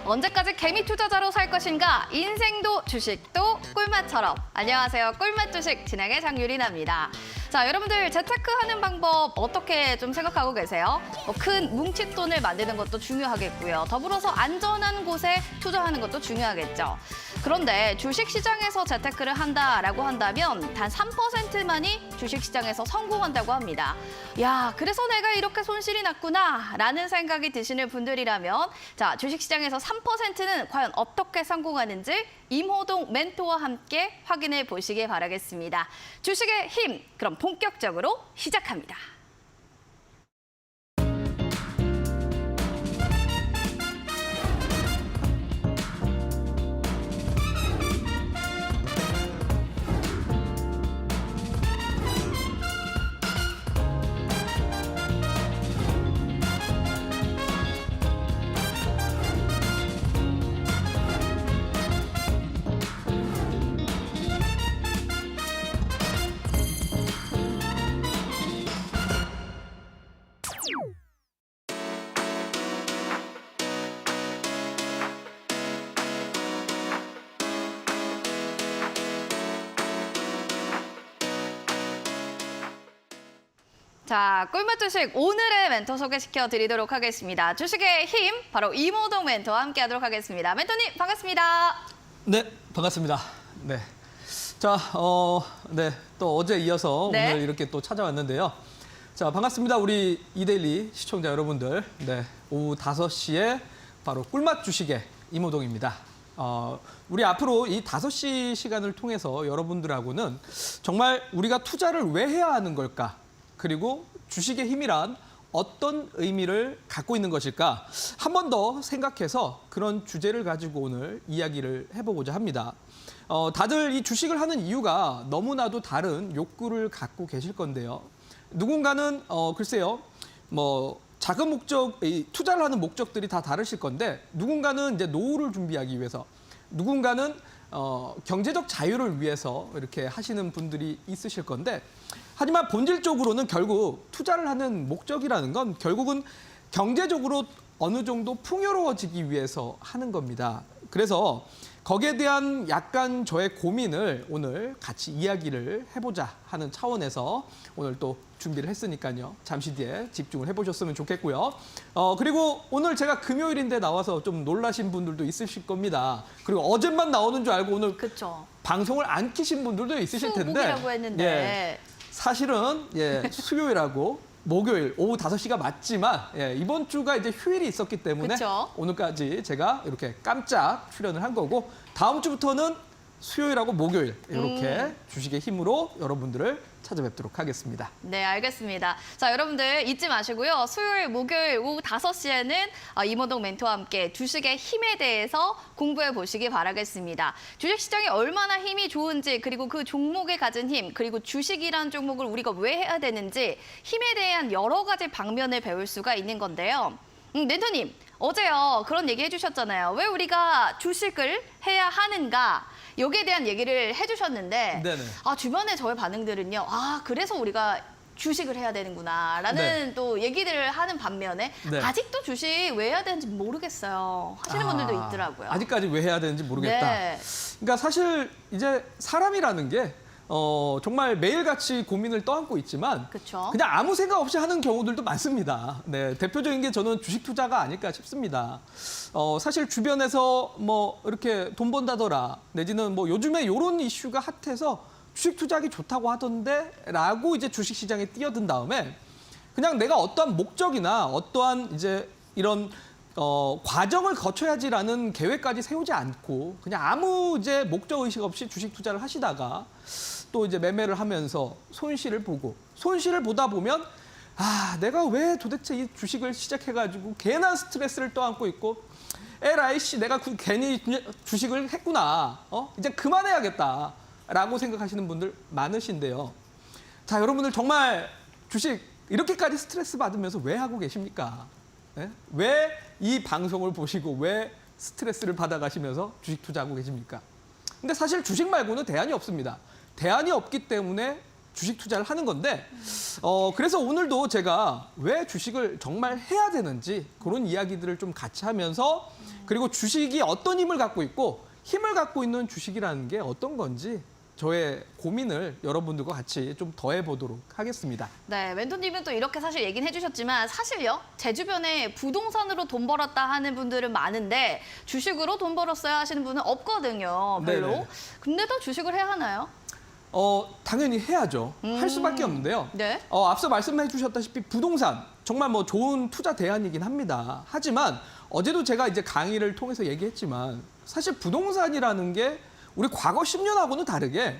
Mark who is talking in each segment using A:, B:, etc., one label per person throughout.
A: 언제까지 개미 투자자로 살 것인가? 인생도 주식도 꿀맛처럼. 안녕하세요. 꿀맛 주식 진행의 장유리나입니다. 자, 여러분들 재테크하는 방법 어떻게 좀 생각하고 계세요? 큰 뭉칫돈을 만드는 것도 중요하겠고요. 더불어서 안전한 곳에 투자하는 것도 중요하겠죠. 그런데 주식시장에서 재테크를 한다라고 한다면 단 3%만이 주식시장에서 성공한다고 합니다. 야, 그래서 내가 이렇게 손실이 났구나 라는 생각이 드시는 분들이라면 자, 주식시장에서 3%는 과연 어떻게 성공하는지 임호동 멘토와 함께 확인해 보시기 바라겠습니다. 주식의 힘, 그럼 본격적으로 시작합니다. 자, 꿀맛 주식 오늘의 멘토 소개시켜 드리도록 하겠습니다. 주식의 힘, 바로 임호동 멘토와 함께 하도록 하겠습니다. 멘토님, 반갑습니다.
B: 네, 반갑습니다. 네. 자, 또 어제 이어서
A: 네.
B: 오늘 이렇게 또 찾아왔는데요. 자, 반갑습니다. 우리 이데일리 시청자 여러분들. 네, 오후 5시에 바로 꿀맛 주식의 임호동입니다. 우리 앞으로 이 5시 시간을 통해서 여러분들하고는 정말 우리가 투자를 왜 해야 하는 걸까? 그리고 주식의 힘이란 어떤 의미를 갖고 있는 것일까? 한 번 더 생각해서 그런 주제를 가지고 오늘 이야기를 해보고자 합니다. 다들 이 주식을 하는 이유가 너무나도 다른 욕구를 갖고 계실 건데요. 누군가는 글쎄요, 자금 목적, 투자를 하는 목적들이 다 다르실 건데 누군가는 이제 노후를 준비하기 위해서, 누군가는 경제적 자유를 위해서 이렇게 하시는 분들이 있으실 건데, 하지만 본질적으로는 결국 투자를 하는 목적이라는 건 결국은 경제적으로 어느 정도 풍요로워지기 위해서 하는 겁니다. 그래서 거기에 대한 약간 저의 고민을 오늘 같이 이야기를 해보자 하는 차원에서 오늘 또 준비를 했으니까요. 잠시 뒤에 집중을 해보셨으면 좋겠고요. 그리고 오늘 제가 금요일인데 나와서 좀 놀라신 분들도 있으실 겁니다. 그리고 어제만 나오는 줄 알고 오늘
A: 그쵸.
B: 방송을 안 키신 분들도 있으실 텐데.
A: 수목이라고 했는데.
B: 예, 사실은 수요일하고 목요일 오후 5시가 맞지만 이번 주가 이제 휴일이 있었기 때문에
A: 그쵸?
B: 오늘까지 제가 이렇게 깜짝 출연을 한 거고, 다음 주부터는 수요일하고 목요일 이렇게 주식의 힘으로 여러분들을 찾아뵙도록 하겠습니다.
A: 네, 알겠습니다. 자, 여러분들 잊지 마시고요. 수요일, 목요일 오후 5시에는 임호동 멘토와 함께 주식의 힘에 대해서 공부해 보시기 바라겠습니다. 주식시장이 얼마나 힘이 좋은지, 그리고 그 종목에 가진 힘, 그리고 주식이라는 종목을 우리가 왜 해야 되는지 힘에 대한 여러 가지 방면을 배울 수가 있는 건데요. 멘토님, 어제요 그런 얘기 해주셨잖아요. 왜 우리가 주식을 해야 하는가? 여기에 대한 얘기를 해주셨는데,
B: 네네.
A: 주변에 저의 반응들은요. 그래서 우리가 주식을 해야 되는구나라는
B: 네.
A: 또 얘기들을 하는 반면에
B: 네.
A: 아직도 주식 왜 해야 되는지 모르겠어요 하시는 분들도 있더라고요.
B: 아직까지 왜 해야 되는지 모르겠다.
A: 네.
B: 그러니까 사실 이제 사람이라는 게 정말 매일같이 고민을 떠안고 있지만
A: 그쵸?
B: 그냥 아무 생각 없이 하는 경우들도 많습니다. 네, 대표적인 게 저는 주식 투자가 아닐까 싶습니다. 사실 주변에서 이렇게 돈 번다더라, 내지는 요즘에 이런 이슈가 핫해서 주식 투자하기 좋다고 하던데 라고 이제 주식 시장에 뛰어든 다음에 그냥 내가 어떠한 목적이나 어떠한 이제 이런 과정을 거쳐야지라는 계획까지 세우지 않고 그냥 아무 이제 목적 의식 없이 주식 투자를 하시다가 또 이제 매매를 하면서 손실을 보다 보면 내가 왜 도대체 이 주식을 시작해가지고 괜한 스트레스를 떠안고 있고 에라이 씨 내가 괜히 주식을 했구나. 이제 그만해야겠다라고 생각하시는 분들 많으신데요. 자, 여러분들 정말 주식 이렇게까지 스트레스 받으면서 왜 하고 계십니까? 네? 왜 이 방송을 보시고 왜 스트레스를 받아가시면서 주식 투자하고 계십니까? 근데 사실 주식 말고는 대안이 없습니다. 대안이 없기 때문에 주식 투자를 하는 건데 그래서 오늘도 제가 왜 주식을 정말 해야 되는지 그런 이야기들을 좀 같이 하면서 그리고 주식이 어떤 힘을 갖고 있고 힘을 갖고 있는 주식이라는 게 어떤 건지 저의 고민을 여러분들과 같이 좀 더해보도록 하겠습니다.
A: 네, 멘토님은 또 이렇게 사실 얘기는 해주셨지만 사실요, 제 주변에 부동산으로 돈 벌었다 하는 분들은 많은데 주식으로 돈 벌었어야 하시는 분은 없거든요, 별로.
B: 네네.
A: 근데도 주식을 해야 하나요?
B: 당연히 해야죠. 할 수밖에 없는데요.
A: 네.
B: 앞서 말씀해 주셨다시피 부동산 정말 뭐 좋은 투자 대안이긴 합니다. 하지만 어제도 제가 이제 강의를 통해서 얘기했지만 사실 부동산이라는 게 우리 과거 10년하고는 다르게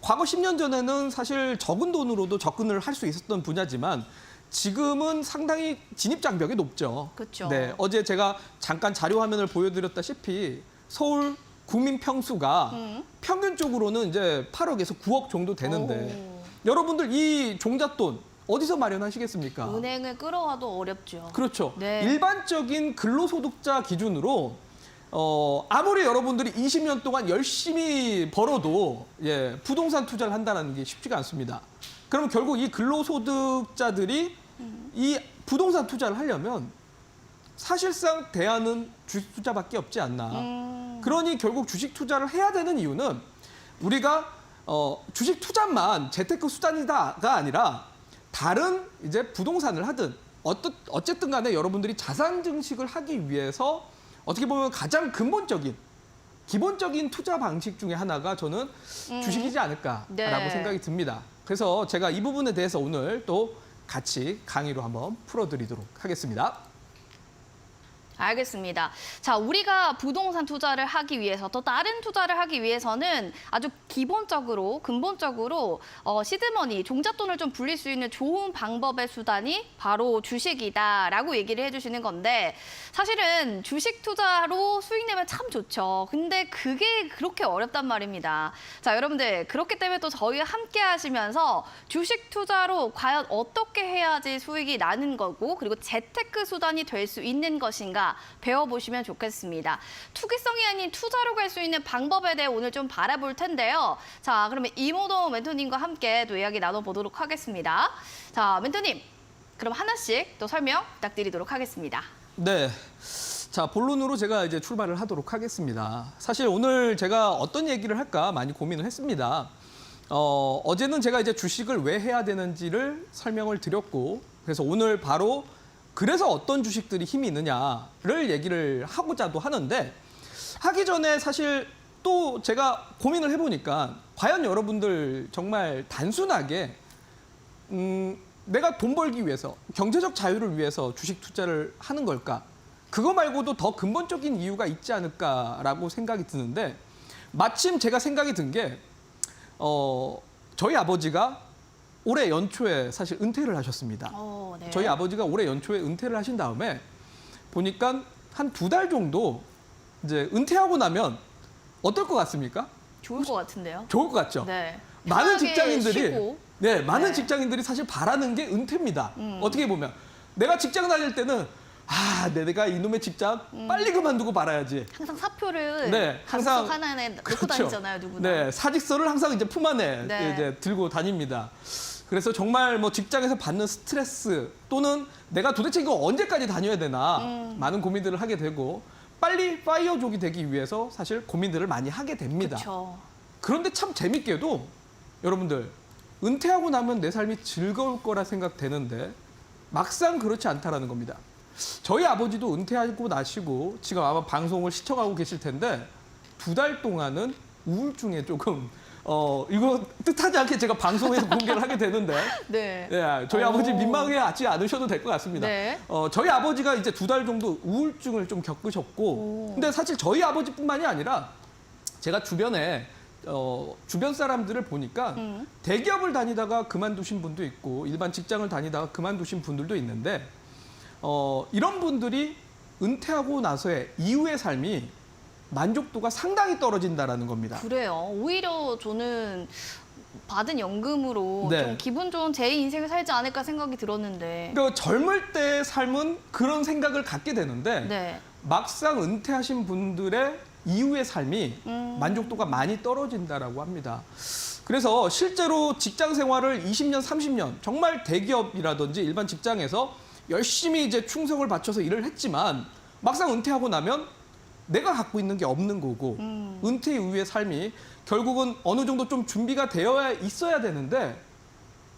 B: 과거 10년 전에는 사실 적은 돈으로도 접근을 할 수 있었던 분야지만 지금은 상당히 진입 장벽이 높죠.
A: 그렇죠.
B: 네, 어제 제가 잠깐 자료 화면을 보여드렸다시피 서울 국민 평수가 평균적으로는 이제 8억에서 9억 정도 되는데 여러분들 이 종잣돈 어디서 마련하시겠습니까?
A: 은행을 끌어와도 어렵죠.
B: 그렇죠.
A: 네.
B: 일반적인 근로소득자 기준으로 아무리 여러분들이 20년 동안 열심히 벌어도 부동산 투자를 한다는 게 쉽지가 않습니다. 그럼 결국 이 근로소득자들이 이 부동산 투자를 하려면 사실상 대안은 주식 투자밖에 없지 않나. 그러니 결국 주식 투자를 해야 되는 이유는 우리가 주식 투자만 재테크 수단이다가 아니라 다른 이제 부동산을 하든 어쨌든 간에 여러분들이 자산 증식을 하기 위해서 어떻게 보면 가장 근본적인 기본적인 투자 방식 중에 하나가 저는 주식이지 않을까라고
A: 네.
B: 생각이 듭니다. 그래서 제가 이 부분에 대해서 오늘 또 같이 강의로 한번 풀어드리도록 하겠습니다.
A: 알겠습니다. 자, 우리가 부동산 투자를 하기 위해서 또 다른 투자를 하기 위해서는 아주 기본적으로 근본적으로 시드머니, 종잣돈을 좀 불릴 수 있는 좋은 방법의 수단이 바로 주식이다라고 얘기를 해주시는 건데 사실은 주식 투자로 수익 내면 참 좋죠. 근데 그게 그렇게 어렵단 말입니다. 자, 여러분들 그렇기 때문에 또 저희와 함께 하시면서 주식 투자로 과연 어떻게 해야지 수익이 나는 거고 그리고 재테크 수단이 될 수 있는 것인가 배워보시면 좋겠습니다. 투기성이 아닌 투자로 갈 수 있는 방법에 대해 오늘 좀 바라볼 텐데요. 자, 그러면 이모동 멘토님과 함께 또 이야기 나눠보도록 하겠습니다. 자, 멘토님, 그럼 하나씩 또 설명 부탁드리도록 하겠습니다.
B: 네. 자, 본론으로 제가 이제 출발을 하도록 하겠습니다. 사실 오늘 제가 어떤 얘기를 할까 많이 고민을 했습니다. 어제는 제가 이제 주식을 왜 해야 되는지를 설명을 드렸고, 그래서 오늘 바로 그래서 어떤 주식들이 힘이 있느냐를 얘기를 하고자도 하는데, 하기 전에 사실 또 제가 고민을 해보니까 과연 여러분들 정말 단순하게 내가 돈 벌기 위해서 경제적 자유를 위해서 주식 투자를 하는 걸까? 그거 말고도 더 근본적인 이유가 있지 않을까라고 생각이 드는데 마침 제가 생각이 든 게 저희 아버지가 올해 연초에 사실 은퇴를 하셨습니다.
A: 네.
B: 저희 아버지가 올해 연초에 은퇴를 하신 다음에 보니까 한 2달 정도 이제 은퇴하고 나면 어떨 것 같습니까?
A: 좋을 것 같은데요.
B: 좋을 것 같죠?
A: 네.
B: 많은
A: 편하게
B: 직장인들이
A: 쉬고.
B: 많은
A: 네.
B: 직장인들이 사실 바라는 게 은퇴입니다. 어떻게 보면 내가 직장 다닐 때는 내가 이놈의 직장 빨리 그만두고 말아야지.
A: 항상 사표를
B: 네,
A: 항상
B: 항상
A: 하나에 넣고
B: 그렇죠.
A: 다니잖아요, 누구나.
B: 네, 사직서를 항상 이제 품 안에
A: 네.
B: 이제 들고 다닙니다. 그래서 정말 뭐 직장에서 받는 스트레스 또는 내가 도대체 이거 언제까지 다녀야 되나 많은 고민들을 하게 되고 빨리 파이어족이 되기 위해서 사실 고민들을 많이 하게 됩니다.
A: 그렇죠.
B: 그런데 참 재밌게도 여러분들 은퇴하고 나면 내 삶이 즐거울 거라 생각되는데 막상 그렇지 않다라는 겁니다. 저희 아버지도 은퇴하고 나시고 지금 아마 방송을 시청하고 계실 텐데 2달 동안은 우울증에 조금 이거 뜻하지 않게 제가 방송에서 공개를 하게 되는데
A: 네.
B: 저희 아버지 민망해하지 않으셔도 될 것 같습니다.
A: 네.
B: 저희 아버지가 이제 2달 정도 우울증을 좀 겪으셨고 근데 사실 저희 아버지뿐만이 아니라 제가 주변에 주변 사람들을 보니까 대기업을 다니다가 그만두신 분도 있고 일반 직장을 다니다가 그만두신 분들도 있는데 이런 분들이 은퇴하고 나서의 이후의 삶이 만족도가 상당히 떨어진다라는 겁니다.
A: 그래요. 오히려 저는 받은 연금으로
B: 네.
A: 좀 기분 좋은 제 인생을 살지 않을까 생각이 들었는데.
B: 그러니까 젊을 때의 삶은 그런 생각을 갖게 되는데
A: 네.
B: 막상 은퇴하신 분들의 이후의 삶이 만족도가 많이 떨어진다라고 합니다. 그래서 실제로 직장 생활을 20년, 30년 정말 대기업이라든지 일반 직장에서 열심히 이제 충성을 바쳐서 일을 했지만 막상 은퇴하고 나면 내가 갖고 있는 게 없는 거고 은퇴 이후의 삶이 결국은 어느 정도 좀 준비가 되어야 있어야 되는데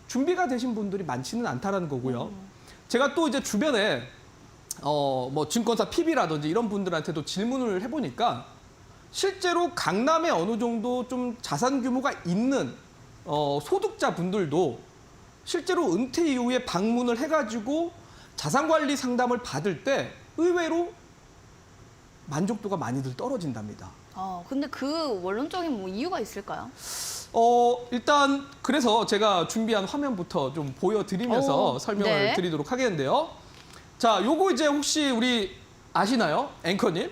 B: 준비가 되신 분들이 많지는 않다라는 거고요. 제가 또 이제 주변에 뭐 증권사 PB라든지 이런 분들한테도 질문을 해보니까 실제로 강남에 어느 정도 좀 자산 규모가 있는 소득자 분들도 실제로 은퇴 이후에 방문을 해가지고 자산관리 상담을 받을 때 의외로 만족도가 많이들 떨어진답니다.
A: 근데 그 원론적인 뭐 이유가 있을까요?
B: 일단 그래서 제가 준비한 화면부터 좀 보여드리면서 설명을
A: 네.
B: 드리도록 하겠는데요. 자, 요거 이제 혹시 우리 아시나요? 앵커님?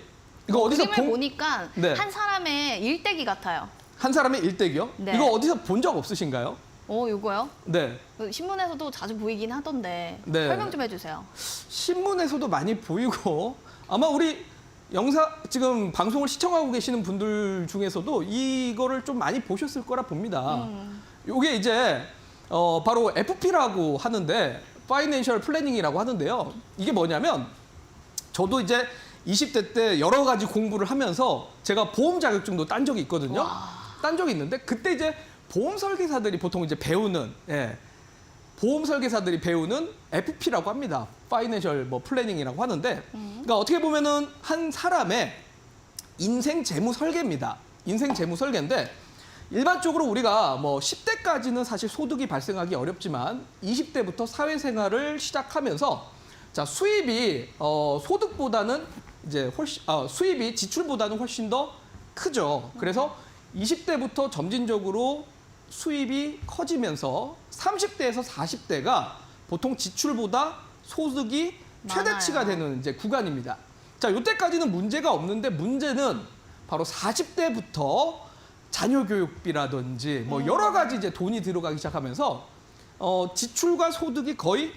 B: 이거 어디서
A: 그림을 보니까
B: 네.
A: 한 사람의 일대기 같아요.
B: 한 사람의 일대기요?
A: 네.
B: 이거 어디서 본 적 없으신가요?
A: 요거요?
B: 네.
A: 신문에서도 자주 보이긴 하던데
B: 네.
A: 설명 좀 해주세요.
B: 신문에서도 많이 보이고 아마 우리 지금 방송을 시청하고 계시는 분들 중에서도 이거를 좀 많이 보셨을 거라 봅니다. 요게 이제 바로 FP라고 하는데 파이낸셜 플래닝이라고 하는데요. 이게 뭐냐면 저도 이제 20대 때 여러 가지 공부를 하면서 제가 보험 자격증도 딴 적이 있거든요. 딴 적이 있는데 그때 이제 보험 설계사들이 보통 이제 배우는 보험 설계사들이 배우는 FP라고 합니다. 파이낸셜 플래닝이라고 하는데 그러니까 어떻게 보면은 한 사람의 인생 재무 설계입니다. 인생 재무 설계인데 일반적으로 우리가 10대까지는 사실 소득이 발생하기 어렵지만 20대부터 사회생활을 시작하면서 자, 수입이 소득보다는 이제 수입이 지출보다는 훨씬 더 크죠. 그래서 20대부터 점진적으로 수입이 커지면서 30대에서 40대가 보통 지출보다 소득이 최대치가 되는 이제 구간입니다. 자, 이때까지는 문제가 없는데 문제는 바로 40대부터 자녀 교육비라든지 여러 가지 이제 돈이 들어가기 시작하면서 지출과 소득이 거의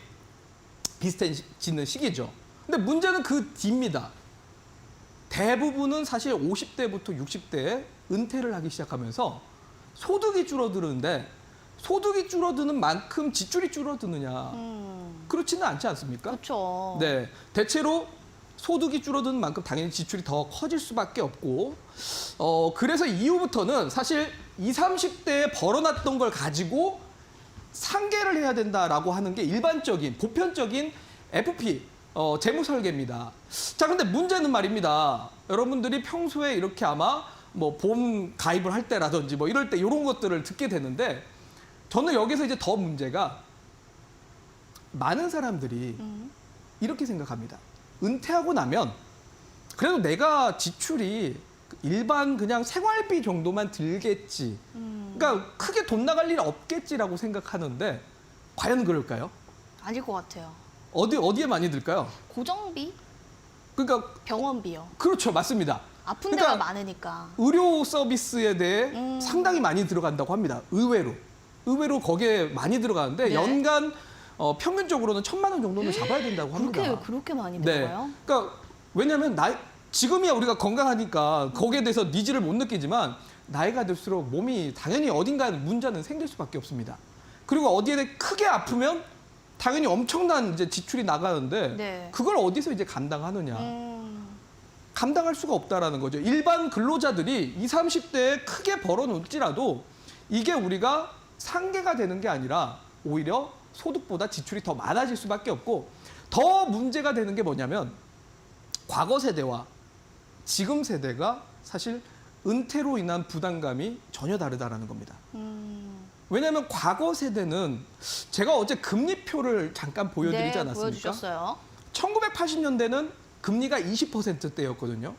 B: 비슷해지는 시기죠. 근데 문제는 그 뒤입니다. 대부분은 사실 50대부터 60대에 은퇴를 하기 시작하면서 소득이 줄어드는데 소득이 줄어드는 만큼 지출이 줄어드느냐? 그렇지는 않지 않습니까?
A: 그렇죠.
B: 네, 대체로 소득이 줄어드는 만큼 당연히 지출이 더 커질 수밖에 없고 그래서 이후부터는 사실 20, 30대에 벌어놨던 걸 가지고 상계를 해야 된다라고 하는 게 일반적인 보편적인 FP 재무 설계입니다. 자, 근데 문제는 말입니다. 여러분들이 평소에 이렇게 아마 보험 가입을 할 때라든지 이럴 때 이런 것들을 듣게 되는데 저는 여기서 이제 더 문제가 많은 사람들이 이렇게 생각합니다. 은퇴하고 나면 그래도 내가 지출이 일반 그냥 생활비 정도만 들겠지. 그러니까 크게 돈 나갈 일 없겠지라고 생각하는데 과연 그럴까요?
A: 아닐 것 같아요.
B: 어디에 많이 들까요?
A: 고정비?
B: 그러니까
A: 병원비요.
B: 그렇죠. 맞습니다.
A: 아픈
B: 그러니까
A: 데가 많으니까.
B: 의료 서비스에 대해 상당히 많이 들어간다고 합니다. 의외로 거기에 많이 들어가는데
A: 네.
B: 연간 평균적으로는 1,000만 원 정도는 잡아야 된다고 합니다.
A: 그렇게 많이
B: 네.
A: 들어가요?
B: 그러니까 왜냐하면 지금이야 우리가 건강하니까 거기에 대해서 니즈를 못 느끼지만 나이가 들수록 몸이 당연히 어딘가에 문제는 생길 수밖에 없습니다. 그리고 어디에 크게 아프면 당연히 엄청난 이제 지출이 나가는데
A: 네.
B: 그걸 어디서 이제 감당하느냐? 감당할 수가 없다라는 거죠. 일반 근로자들이 20, 30대에 크게 벌어놓을지라도 이게 우리가 상계가 되는 게 아니라 오히려 소득보다 지출이 더 많아질 수밖에 없고 더 문제가 되는 게 뭐냐면 과거 세대와 지금 세대가 사실 은퇴로 인한 부담감이 전혀 다르다라는 겁니다. 왜냐하면 과거 세대는 제가 어제 금리표를 잠깐 보여드리지
A: 네,
B: 않았습니까?
A: 보여주셨어요.
B: 1980년대는 금리가 20%대였거든요.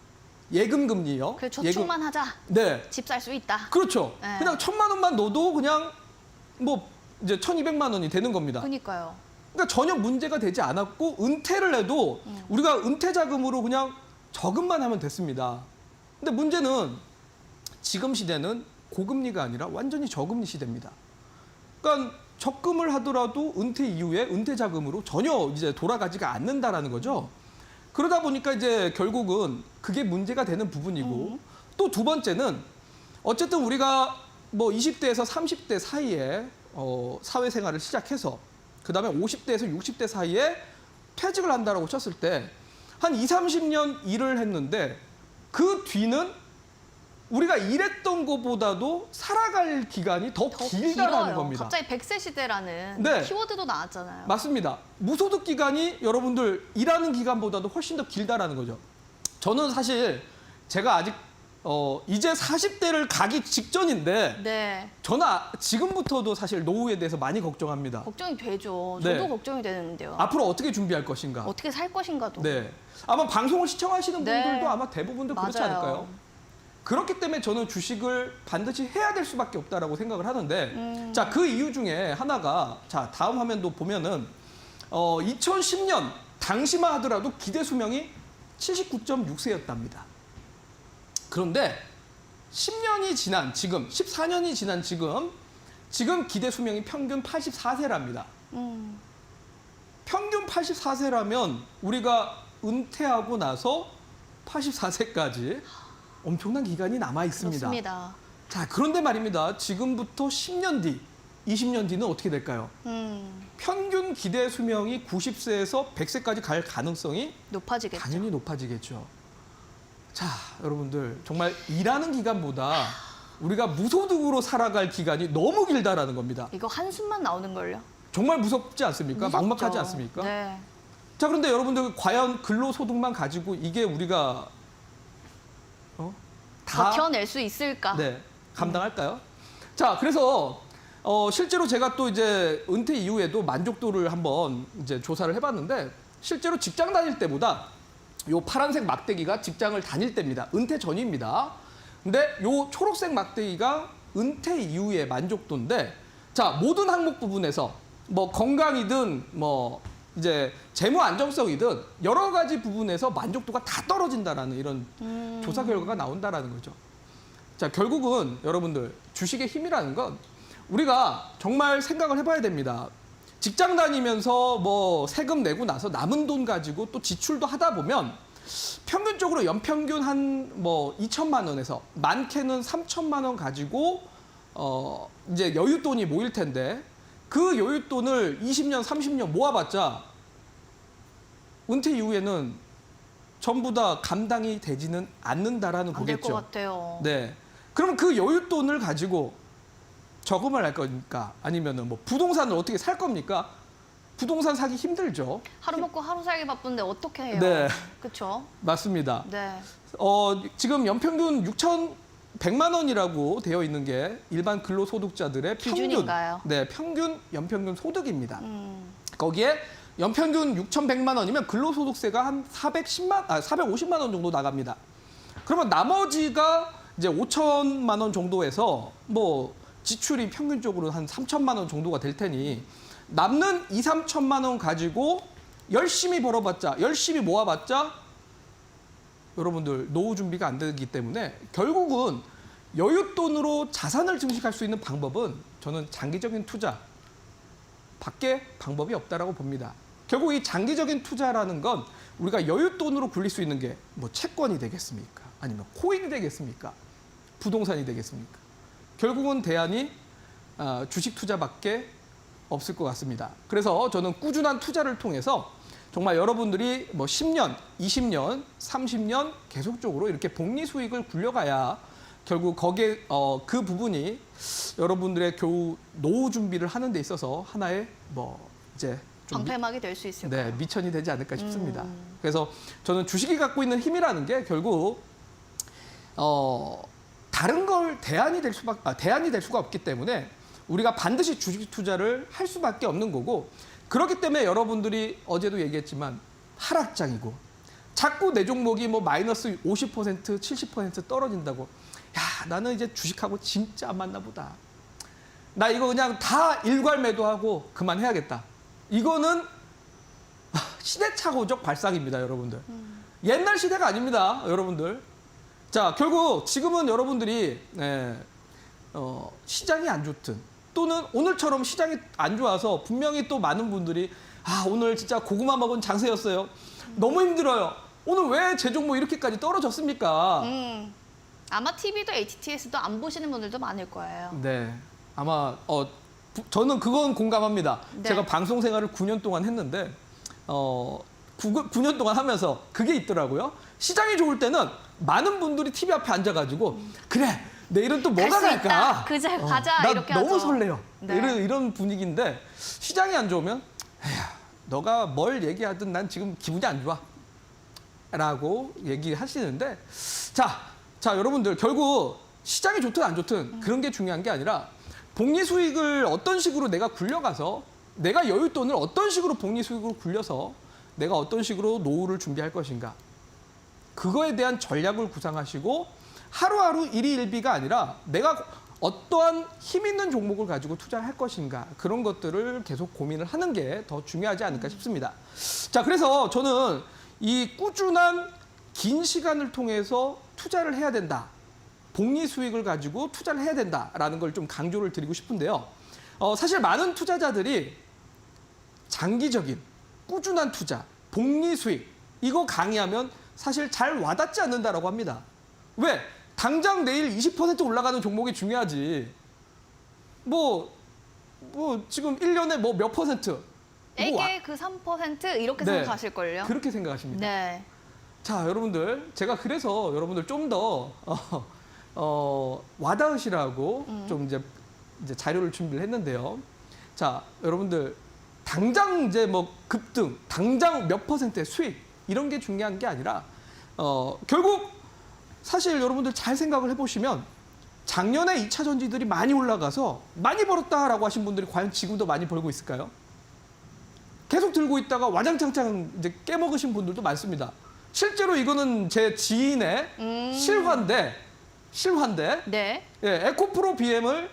B: 예금 금리요.
A: 그래 저축만 하자.
B: 네.
A: 집 살 수 있다.
B: 그렇죠.
A: 네.
B: 그냥 1,000만 원만 넣어도 그냥 이제 1,200만 원이 되는 겁니다.
A: 그러니까요.
B: 그러니까 전혀 문제가 되지 않았고 은퇴를 해도 우리가 은퇴 자금으로 그냥 저금만 하면 됐습니다. 근데 문제는 지금 시대는 고금리가 아니라 완전히 저금리 시대입니다. 그러니까 적금을 하더라도 은퇴 이후에 은퇴 자금으로 전혀 이제 돌아가지가 않는다라는 거죠. 그러다 보니까 이제 결국은 그게 문제가 되는 부분이고 또 두 번째는 어쨌든 우리가 뭐 20대에서 30대 사이에 사회생활을 시작해서 그다음에 50대에서 60대 사이에 퇴직을 한다라고 쳤을 때 한 2, 30년 일을 했는데 그 뒤는 우리가 일했던 것보다도 살아갈 기간이 더 길다라는
A: 길어요.
B: 겁니다.
A: 갑자기 100세 시대라는
B: 네.
A: 키워드도 나왔잖아요.
B: 맞습니다. 무소득 기간이 여러분들 일하는 기간보다도 훨씬 더 길다라는 거죠. 저는 사실 제가 아직 이제 40대를 가기 직전인데
A: 네.
B: 저는 지금부터도 사실 노후에 대해서 많이 걱정합니다.
A: 걱정이 되죠.
B: 네.
A: 저도 걱정이 되는데요.
B: 앞으로 어떻게 준비할 것인가.
A: 어떻게 살 것인가도.
B: 네. 아마 방송을 시청하시는
A: 네.
B: 분들도 아마 대부분들 그렇지
A: 맞아요.
B: 않을까요? 그렇기 때문에 저는 주식을 반드시 해야 될 수밖에 없다라고 생각을 하는데 자, 그 이유 중에 하나가 자, 다음 화면도 보면은 2010년 당시만 하더라도 기대 수명이 79.6세였답니다. 그런데 10년이 지난 지금 14년이 지난 지금 기대 수명이 평균 84세랍니다. 평균 84세라면 우리가 은퇴하고 나서 84세까지 엄청난 기간이 남아 있습니다.
A: 그렇습니다.
B: 자, 그런데 말입니다. 지금부터 10년 뒤, 20년 뒤는 어떻게 될까요? 평균 기대 수명이 90세에서 100세까지 갈 가능성이
A: 높아지겠죠.
B: 당연히 높아지겠죠. 자, 여러분들 정말 일하는 기간보다 우리가 무소득으로 살아갈 기간이 너무 길다라는 겁니다.
A: 이거 한숨만 나오는 걸요.
B: 정말 무섭지 않습니까?
A: 무섭죠.
B: 막막하지 않습니까?
A: 네.
B: 자, 그런데 여러분들 과연 근로소득만 가지고 이게 우리가 다
A: 버텨낼 수 있을까?
B: 네, 감당할까요? 자, 그래서 실제로 제가 또 이제 은퇴 이후에도 만족도를 한번 이제 조사를 해봤는데 실제로 직장 다닐 때보다 요 파란색 막대기가 직장을 다닐 때입니다. 은퇴 전입니다. 근데 요 초록색 막대기가 은퇴 이후의 만족도인데 자, 모든 항목 부분에서 뭐 건강이든 뭐 이제 재무 안정성이든 여러 가지 부분에서 만족도가 다 떨어진다라는 이런 조사 결과가 나온다라는 거죠. 자, 결국은 여러분들 주식의 힘이라는 건 우리가 정말 생각을 해봐야 됩니다. 직장 다니면서 뭐 세금 내고 나서 남은 돈 가지고 또 지출도 하다 보면 평균적으로 연평균 한 뭐 2천만 원에서 많게는 3천만 원 가지고 이제 여윳돈이 모일 텐데 그 여윳돈을 20년, 30년 모아봤자 은퇴 이후에는 전부 다 감당이 되지는 않는다라는
A: 안 될 것
B: 거겠죠.
A: 같아요.
B: 네. 그럼 그 여윳돈을 가지고 저금을 할 겁니까? 아니면은 뭐 부동산을 어떻게 살 겁니까? 부동산 사기 힘들죠.
A: 하루 먹고 하루 살기 바쁜데 어떻게 해요?
B: 네.
A: 그렇죠?
B: 맞습니다.
A: 네.
B: 지금 연평균 6,100만 원이라고 되어 있는 게 일반 근로소득자들의
A: 기준인가요?
B: 네, 평균 연평균 소득입니다. 거기에 연평균 6,100만 원이면 근로소득세가 한 450만 원 정도 나갑니다. 그러면 나머지가 이제 5천만 원 정도에서 뭐 지출이 평균적으로 한 3천만 원 정도가 될 테니 남는 2, 3천만 원 가지고 열심히 벌어봤자, 열심히 모아봤자 여러분들 노후 준비가 안 되기 때문에 결국은 여윳돈으로 자산을 증식할 수 있는 방법은 저는 장기적인 투자 밖에 방법이 없다라고 봅니다. 결국 이 장기적인 투자라는 건 우리가 여윳돈으로 굴릴 수 있는 게 뭐 채권이 되겠습니까? 아니면 코인이 되겠습니까? 부동산이 되겠습니까? 결국은 대안이 주식 투자밖에 없을 것 같습니다. 그래서 저는 꾸준한 투자를 통해서 정말 여러분들이 뭐 10년, 20년, 30년 계속적으로 이렇게 복리 수익을 굴려가야 결국 거기에 그 부분이 여러분들의 겨우 노후 준비를 하는 데 있어서 하나의 뭐 이제 좀
A: 방패막이 될 수 있을까요?
B: 네, 미천이 되지 않을까 싶습니다. 그래서 저는 주식이 갖고 있는 힘이라는 게 결국 다른 걸 대안이 될 수가 없기 때문에 우리가 반드시 주식 투자를 할 수밖에 없는 거고 그렇기 때문에 여러분들이 어제도 얘기했지만 하락장이고 자꾸 내 종목이 뭐 마이너스 50%, 70% 떨어진다고 야, 나는 이제 주식하고 진짜 안 맞나 보다. 나 이거 그냥 다 일괄 매도하고 그만해야겠다. 이거는 시대착오적 발상입니다, 여러분들. 옛날 시대가 아닙니다, 여러분들. 자, 결국 지금은 여러분들이 시장이 안 좋든 또는 오늘처럼 시장이 안 좋아서 분명히 또 많은 분들이 오늘 진짜 고구마 먹은 장세였어요. 너무 힘들어요. 오늘 왜 제 종목 이렇게까지 떨어졌습니까?
A: 아마 TV도 HTS도 안 보시는 분들도 많을 거예요.
B: 네. 아마 저는 그건 공감합니다.
A: 네.
B: 제가 방송 생활을 9년 동안 했는데 9년 동안 하면서 그게 있더라고요. 시장이 좋을 때는 많은 분들이 TV 앞에 앉아가지고 그래 내일은 또 뭐가
A: 갈수 있다.
B: 갈까?
A: 그자 가자
B: 나
A: 이렇게
B: 너무
A: 하죠.
B: 설레요.
A: 네.
B: 이런 분위기인데 시장이 안 좋으면 에휴, 너가 뭘 얘기하든 난 지금 기분이 안 좋아. 라고 얘기하시는데 자 여러분들 결국 시장이 좋든 안 좋든 그런 게 중요한 게 아니라 복리 수익을 어떤 식으로 내가 굴려가서 내가 여윳돈을 어떤 식으로 복리 수익으로 굴려서 내가 어떤 식으로 노후를 준비할 것인가 그거에 대한 전략을 구상하시고 하루하루 일희일비가 아니라 내가 어떠한 힘 있는 종목을 가지고 투자를 할 것인가 그런 것들을 계속 고민을 하는 게 더 중요하지 않을까 싶습니다. 자, 그래서 저는 이 꾸준한 긴 시간을 통해서 투자를 해야 된다. 복리 수익을 가지고 투자를 해야 된다라는 걸 좀 강조를 드리고 싶은데요. 사실 많은 투자자들이 장기적인 꾸준한 투자, 복리 수익 이거 강의하면 사실 잘 와닿지 않는다라고 합니다. 왜? 당장 내일 20% 올라가는 종목이 중요하지. 뭐 지금 1년에 뭐 몇 퍼센트?
A: 에게 그 3% 이렇게
B: 네.
A: 생각하실걸요?
B: 그렇게 생각하십니다.
A: 네.
B: 자, 여러분들 제가 그래서 여러분들 좀 더 와닿으시라고 좀 이제 자료를 준비를 했는데요. 자, 여러분들 당장 이제 뭐 급등, 당장 몇 퍼센트의 수익 이런 게 중요한 게 아니라 결국 사실 여러분들 잘 생각을 해보시면 작년에 2차 전지들이 많이 올라가서 많이 벌었다라고 하신 분들이 과연 지금도 많이 벌고 있을까요? 계속 들고 있다가 와장창창 이제 깨먹으신 분들도 많습니다. 실제로 이거는 제 지인의 실화인데
A: 네.
B: 예, 에코프로 BM을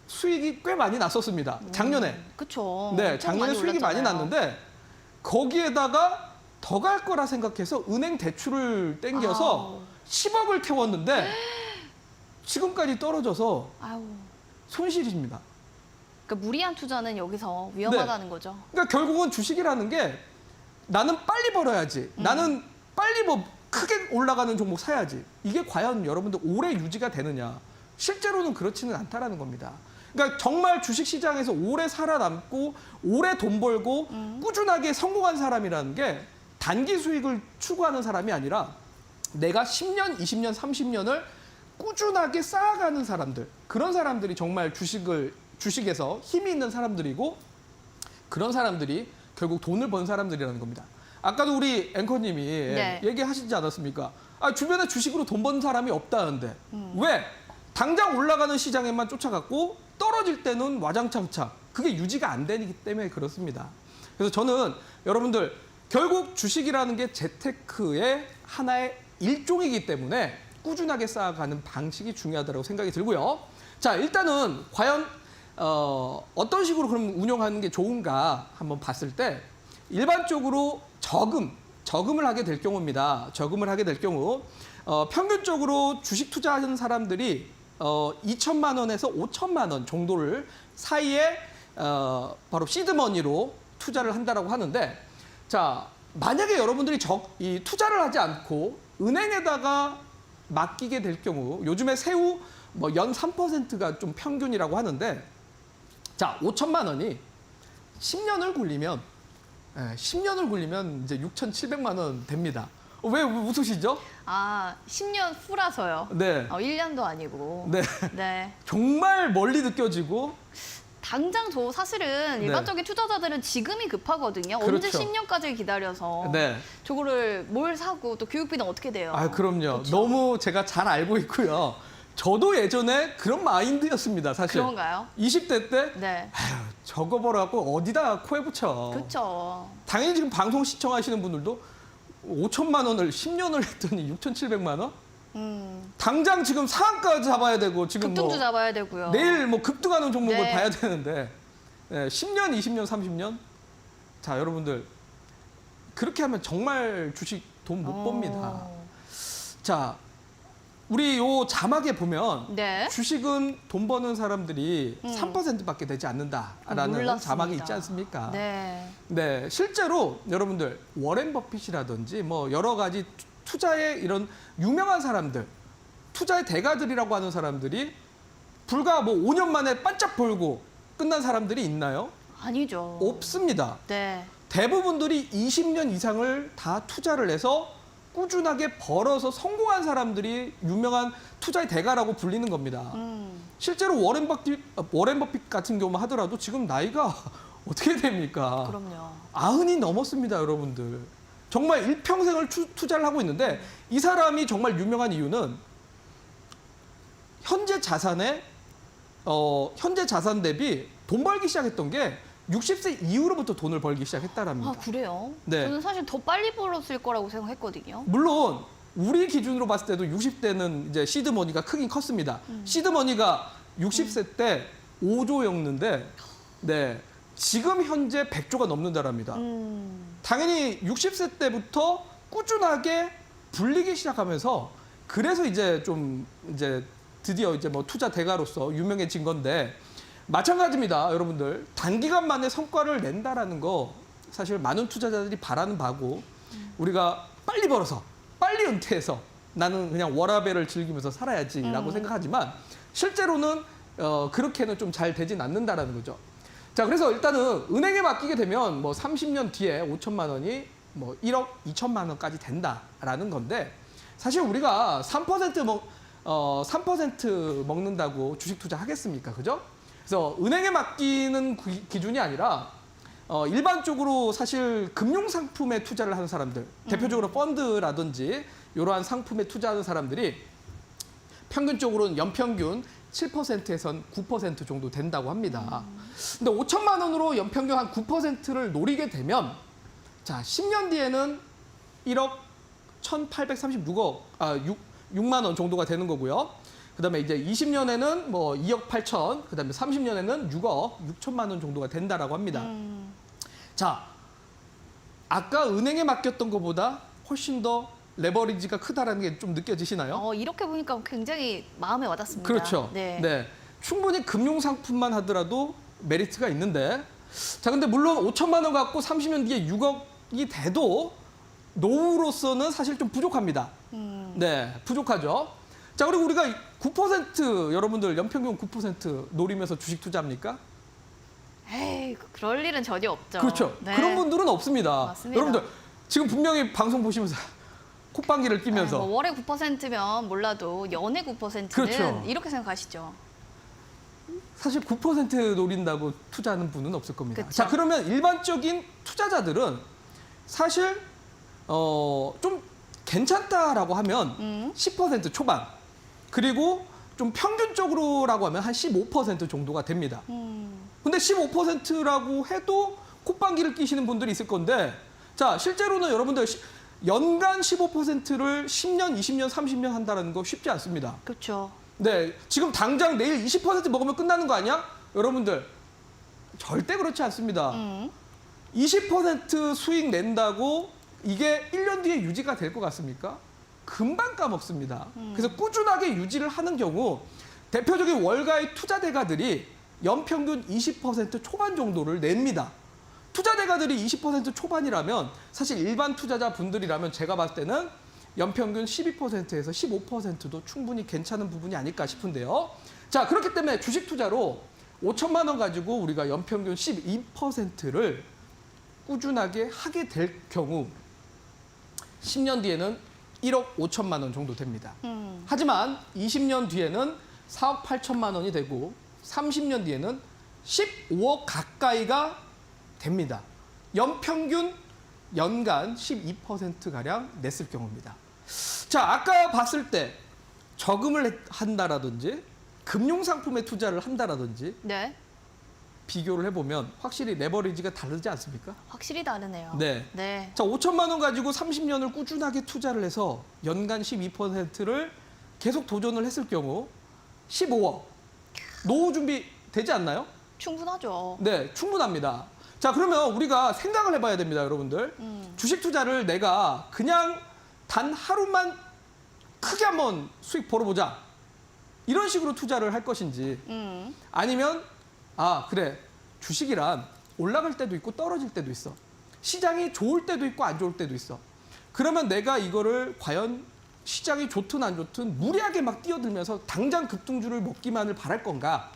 B: 수익이 꽤 많이 났었습니다. 작년에.
A: 그쵸.
B: 네,
A: 엄청
B: 작년에 수익이 많이
A: 올랐잖아요.
B: 났는데 거기에다가 더 갈 거라 생각해서 은행 대출을 땡겨서
A: 아우.
B: 10억을 태웠는데 지금까지 떨어져서
A: 아유.
B: 손실입니다.
A: 그러니까 무리한 투자는 여기서 위험하다는 거죠.
B: 그러니까 결국은 주식이라는 게 나는 빨리 벌어야지. 나는 빨리 뭐 크게 올라가는 종목 사야지. 이게 과연 여러분들 오래 유지가 되느냐. 실제로는 그렇지는 않다라는 겁니다. 그러니까 정말 주식시장에서 오래 살아남고 오래 돈 벌고 꾸준하게 성공한 사람이라는 게 단기 수익을 추구하는 사람이 아니라 내가 10년, 20년, 30년을 꾸준하게 쌓아가는 사람들. 그런 사람들이 정말 주식에서 힘이 있는 사람들이고 그런 사람들이 결국 돈을 번 사람들이라는 겁니다. 아까도 우리 앵커님이
A: 네.
B: 얘기하시지 않았습니까? 주변에 주식으로 돈 번 사람이 없다는데 왜? 당장 올라가는 시장에만 쫓아갔고 떨어질 때는 와장창창 그게 유지가 안 되기 때문에 그렇습니다. 그래서 저는 여러분들 결국 주식이라는 게 재테크의 하나의 일종이기 때문에 꾸준하게 쌓아가는 방식이 중요하다고 생각이 들고요. 자, 일단은 과연 어떤 식으로 그럼 운영하는 게 좋은가 한번 봤을 때 일반적으로 저금을 하게 될 경우입니다. 저금을 하게 될 경우 평균적으로 주식 투자하는 사람들이 2천만 원에서 5천만 원 정도를 사이에 바로 시드머니로 투자를 한다라고 하는데 자, 만약에 여러분들이 이 투자를 하지 않고 은행에다가 맡기게 될 경우 요즘에 세후 뭐 연 3%가 좀 평균이라고 하는데 자, 5천만 원이 10년을 굴리면 10년을 굴리면 이제 6,700만 원 됩니다. 왜 웃으시죠?
A: 10년 후라서요.
B: 네.
A: 1년도 아니고.
B: 네.
A: 네.
B: 정말 멀리 느껴지고
A: 당장 사실은
B: 네.
A: 일반적인 투자자들은 지금이 급하거든요.
B: 그렇죠.
A: 언제 10년까지 기다려서
B: 네.
A: 저거를 뭘 사고 또 교육비는 어떻게 돼요?
B: 그럼요.
A: 그쵸?
B: 너무 제가 잘 알고 있고요. 저도 예전에 그런 마인드였습니다, 사실.
A: 그런가요?
B: 20대 때
A: 네.
B: 저거 벌어갖고 어디다 코에 붙여.
A: 그렇죠.
B: 당연히 지금 방송 시청하시는 분들도 5천만 원을 10년을 했더니 6,700만 원? 당장 지금 상한가 잡아야 되고 지금
A: 급등주 잡아야 되고요.
B: 내일 뭐 급등하는 종목을
A: 네.
B: 봐야 되는데 10년, 20년, 30년? 자, 여러분들 그렇게 하면 정말 주식 돈 못 법니다. 자, 우리 요 자막에 보면
A: 네.
B: 주식은 돈 버는 사람들이 3%밖에 되지 않는다라는
A: 몰랐습니다.
B: 자막이 있지 않습니까?
A: 네.
B: 네, 실제로 여러분들 워렌 버핏이라든지 뭐 여러 가지 투자의 이런 유명한 사람들 투자의 대가들이라고 하는 사람들이 불과 뭐 5년 만에 반짝 벌고 끝난 사람들이 있나요?
A: 아니죠.
B: 없습니다.
A: 네.
B: 대부분들이 20년 이상을 다 투자를 해서 꾸준하게 벌어서 성공한 사람들이 유명한 투자의 대가라고 불리는 겁니다. 실제로 워렌 버핏 같은 경우만 하더라도 지금 나이가 어떻게 됩니까?
A: 그럼요.
B: 90이 넘었습니다, 여러분들. 정말 일평생을 투자를 하고 있는데 이 사람이 정말 유명한 이유는 현재 자산 대비 돈 벌기 시작했던 게 60세 이후로부터 돈을 벌기 시작했다랍니다.
A: 아, 그래요?
B: 네.
A: 저는 사실 더 빨리 벌었을 거라고 생각했거든요.
B: 물론 우리 기준으로 봤을 때도 60대는 이제 시드머니가 크긴 컸습니다. 시드머니가 60세 때 5조였는데 네, 지금 현재 100조가 넘는다랍니다. 당연히 60세 때부터 꾸준하게 불리기 시작하면서 그래서 이제 좀 이제 드디어 이제 뭐 투자 대가로서 유명해진 건데 마찬가지입니다, 여러분들. 단기간 만에 성과를 낸다라는 거 사실 많은 투자자들이 바라는 바고 우리가 빨리 벌어서 빨리 은퇴해서 나는 그냥 워라밸을 즐기면서 살아야지라고 생각하지만 실제로는 그렇게는 좀 잘 되진 않는다라는 거죠. 자, 그래서 일단은 은행에 맡기게 되면 뭐 30년 뒤에 5천만 원이 뭐 1억 2천만 원까지 된다라는 건데 사실 우리가 3% 먹는다고 주식 투자 하겠습니까? 그죠? 그래서 은행에 맡기는 기준이 아니라 일반적으로 사실 금융 상품에 투자를 하는 사람들, 대표적으로 펀드라든지 이러한 상품에 투자하는 사람들이 평균적으로는 연평균 7%에선 9% 정도 된다고 합니다. 근데 5천만 원으로 연평균 한 9%를 노리게 되면 자, 10년 뒤에는 1억 6만 원 정도가 되는 거고요. 그다음에 이제 20년에는 뭐 2억 8천, 그다음에 30년에는 6억 6천만 원 정도가 된다라고 합니다. 자, 아까 은행에 맡겼던 것보다 훨씬 더 레버리지가 크다라는 게 좀 느껴지시나요?
A: 이렇게 보니까 굉장히 마음에 와닿습니다.
B: 그렇죠.
A: 네.
B: 충분히 금융 상품만 하더라도 메리트가 있는데 자, 근데 물론 5천만 원 갖고 30년 뒤에 6억이 돼도 노후로서는 사실 좀 부족합니다. 네, 부족하죠. 자, 그리고 우리가 9% 여러분들 연평균 9% 노리면서 주식 투자합니까?
A: 에이, 그럴 일은 전혀 없죠.
B: 그렇죠.
A: 네.
B: 그런 분들은 없습니다.
A: 맞습니다.
B: 여러분들 지금 분명히 방송 보시면서 콧방귀를 끼면서
A: 뭐 월에 9%면 몰라도 연에 9%는
B: 그렇죠.
A: 이렇게 생각하시죠.
B: 사실 9% 노린다고 투자하는 분은 없을 겁니다.
A: 그쵸.
B: 자, 그러면 일반적인 투자자들은 사실 좀 괜찮다라고 하면 10% 초반 그리고 좀 평균적으로라고 하면 한 15% 정도가 됩니다. 근데 15%라고 해도 콧방귀를 끼시는 분들이 있을 건데 자, 실제로는 여러분들 연간 15%를 10년, 20년, 30년 한다는 거 쉽지 않습니다.
A: 그렇죠.
B: 네, 지금 당장 내일 20% 먹으면 끝나는 거 아니야? 여러분들 절대 그렇지 않습니다. 20% 수익 낸다고 이게 1년 뒤에 유지가 될 것 같습니까? 금방 까먹습니다. 그래서 꾸준하게 유지를 하는 경우 대표적인 월가의 투자 대가들이 연평균 20% 초반 정도를 냅니다. 투자 대가들이 20% 초반이라면 사실 일반 투자자 분들이라면 제가 봤을 때는 연평균 12%에서 15%도 충분히 괜찮은 부분이 아닐까 싶은데요. 자, 그렇기 때문에 주식 투자로 5천만 원 가지고 우리가 연평균 12%를 꾸준하게 하게 될 경우 10년 뒤에는 1억 5천만 원 정도 됩니다. 하지만 20년 뒤에는 4억 8천만 원이 되고 30년 뒤에는 15억 가까이가 됩니다. 연평균 연간 12%가량 냈을 경우입니다. 자, 아까 봤을 때 저금을 한다라든지 금융상품에 투자를 한다라든지
A: 네.
B: 비교를 해보면 확실히 레버리지가 다르지 않습니까?
A: 확실히 다르네요.
B: 네.
A: 네.
B: 자, 5천만 원 가지고 30년을 꾸준하게 투자를 해서 연간 12%를 계속 도전을 했을 경우 15억. 노후 준비 되지 않나요?
A: 충분하죠.
B: 네, 충분합니다. 자, 그러면 우리가 생각을 해봐야 됩니다, 여러분들. 주식 투자를 내가 그냥 단 하루만 크게 한번 수익 벌어보자. 이런 식으로 투자를 할 것인지 아니면 아, 그래. 주식이란 올라갈 때도 있고 떨어질 때도 있어. 시장이 좋을 때도 있고 안 좋을 때도 있어. 그러면 내가 이거를 과연 시장이 좋든 안 좋든 무리하게 막 뛰어들면서 당장 급등주를 먹기만을 바랄 건가?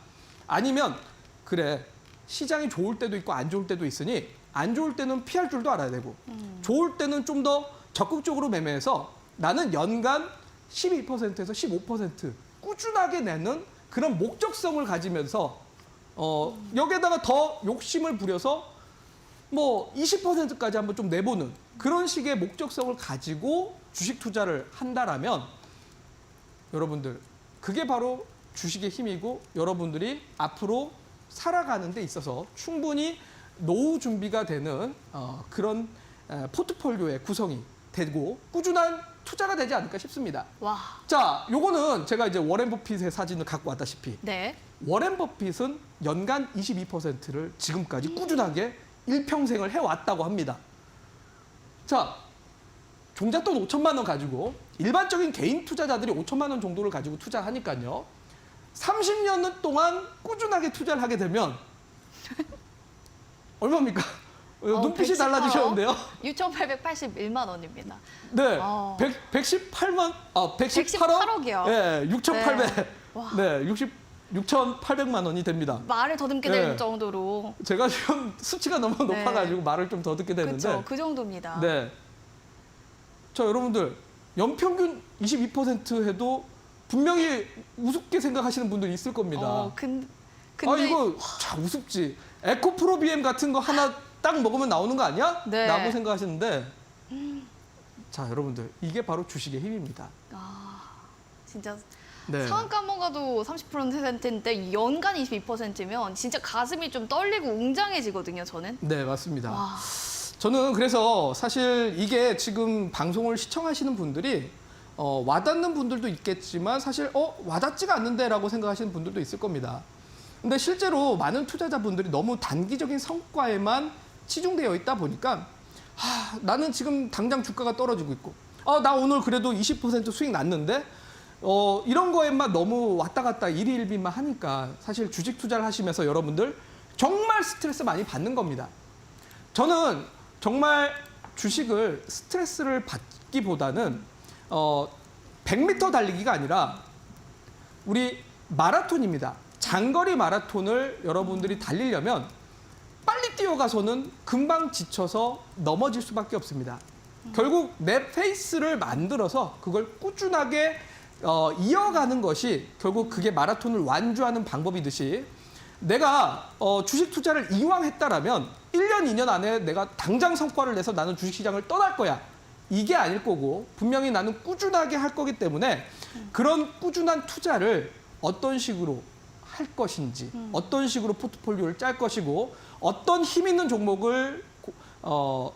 B: 아니면 그래 시장이 좋을 때도 있고 안 좋을 때도 있으니 안 좋을 때는 피할 줄도 알아야 되고 좋을 때는 좀 더 적극적으로 매매해서 나는 연간 12%에서 15% 꾸준하게 내는 그런 목적성을 가지면서 여기에다가 더 욕심을 부려서 뭐 20%까지 한번 좀 내보는 그런 식의 목적성을 가지고 주식 투자를 한다라면 여러분들 그게 바로 주식의 힘이고 여러분들이 앞으로 살아가는 데 있어서 충분히 노후 준비가 되는 그런 포트폴리오의 구성이 되고 꾸준한 투자가 되지 않을까 싶습니다.
A: 와.
B: 자, 요거는 제가 이제 워렌 버핏의 사진을 갖고 왔다시피
A: 네.
B: 워렌 버핏은 연간 22%를 지금까지 꾸준하게 일평생을 해왔다고 합니다. 자, 종잣돈 5천만 원 가지고 일반적인 개인 투자자들이 5천만 원 정도를 가지고 투자하니까요. 30년 동안 꾸준하게 투자를 하게 되면 얼마입니까? 눈빛이
A: 118억?
B: 달라지셨는데요.
A: 6,881만 원입니다.
B: 네,
A: 어.
B: 118억?
A: 118억이요.
B: 네, 6,800.
A: 네. 와.
B: 네, 6,800만 원이 됩니다.
A: 말을 더듬게
B: 네.
A: 될 정도로.
B: 제가 지금 수치가 너무
A: 네.
B: 높아가지고 말을 좀 더 듣게 되는데.
A: 그렇죠. 그 정도입니다.
B: 네. 자, 여러분들 연평균 22% 해도 분명히 우습게 생각하시는 분들이 있을 겁니다.
A: 근데
B: 아, 이거 참 우습지. 에코프로 BM 같은 거 하나 딱 먹으면 나오는 거 아니야?
A: 네.
B: 라고 생각하시는데 자, 여러분들 이게 바로 주식의 힘입니다.
A: 진짜
B: 네.
A: 상한가만 가도 30%인데 연간 22%면 진짜 가슴이 좀 떨리고 웅장해지거든요, 저는.
B: 네, 맞습니다.
A: 와.
B: 저는 그래서 사실 이게 지금 방송을 시청하시는 분들이 와닿는 분들도 있겠지만 사실 와닿지가 않는데라고 생각하시는 분들도 있을 겁니다. 근데 실제로 많은 투자자분들이 너무 단기적인 성과에만 치중되어 있다 보니까 나는 지금 당장 주가가 떨어지고 있고 나 오늘 그래도 20% 수익 났는데 이런 거에만 너무 왔다 갔다 일희일비만 하니까 사실 주식 투자를 하시면서 여러분들 정말 스트레스 많이 받는 겁니다. 저는 정말 주식을 스트레스를 받기보다는 100m 달리기가 아니라 우리 마라톤입니다. 장거리 마라톤을 여러분들이 달리려면 빨리 뛰어가서는 금방 지쳐서 넘어질 수밖에 없습니다. 결국 내 페이스를 만들어서 그걸 꾸준하게 이어가는 것이 결국 그게 마라톤을 완주하는 방법이듯이 내가 주식 투자를 이왕 했다라면 1년, 2년 안에 내가 당장 성과를 내서 나는 주식시장을 떠날 거야. 이게 아닐 거고 분명히 나는 꾸준하게 할 거기 때문에 그런 꾸준한 투자를 어떤 식으로 할 것인지 어떤 식으로 포트폴리오를 짤 것이고 어떤 힘 있는 종목을